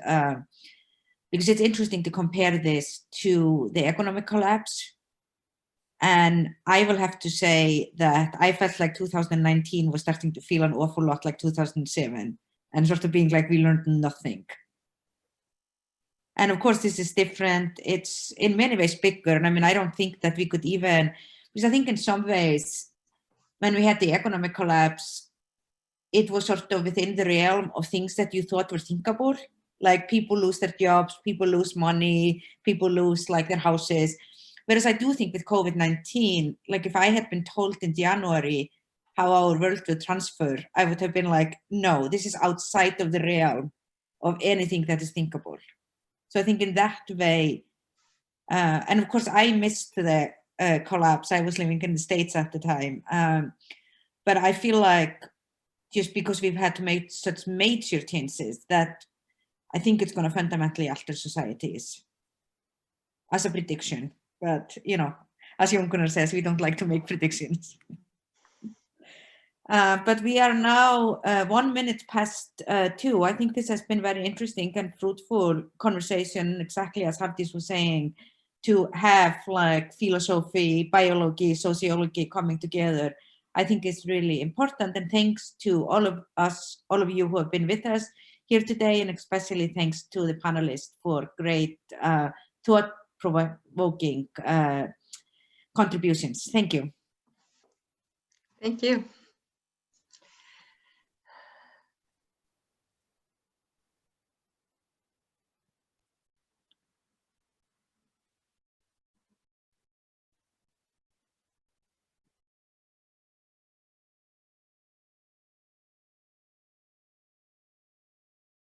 because it's interesting to compare this to the economic collapse. And I will have to say that I felt like 2019 was starting to feel an awful lot like 2007, and sort of being like, we learned nothing. And of course, this is different. It's in many ways bigger. And I mean, I don't think that we could even, because I think in some ways, when we had the economic collapse, it was sort of within the realm of things that you thought were thinkable. Like, people lose their jobs, people lose money, people lose like their houses. Whereas I do think with COVID-19, like, if I had been told in January how our world would transfer, I would have been like, no, this is outside of the realm of anything that is thinkable. So I think in that way, and of course I missed the collapse. I was living in the States at the time. But I feel like just because we've had to make such major changes, that I think it's going to fundamentally alter societies, as a prediction. But, you know, as Gunnar says, we don't like to make predictions. But we are now 1 minute past 2. I think this has been very interesting and fruitful conversation, exactly as Hafdís was saying, to have like philosophy, biology, sociology coming together. I think it's really important. And thanks to all of you who have been with us here today, and especially thanks to the panelists for great thought-provoking contributions. Thank you. Thank you.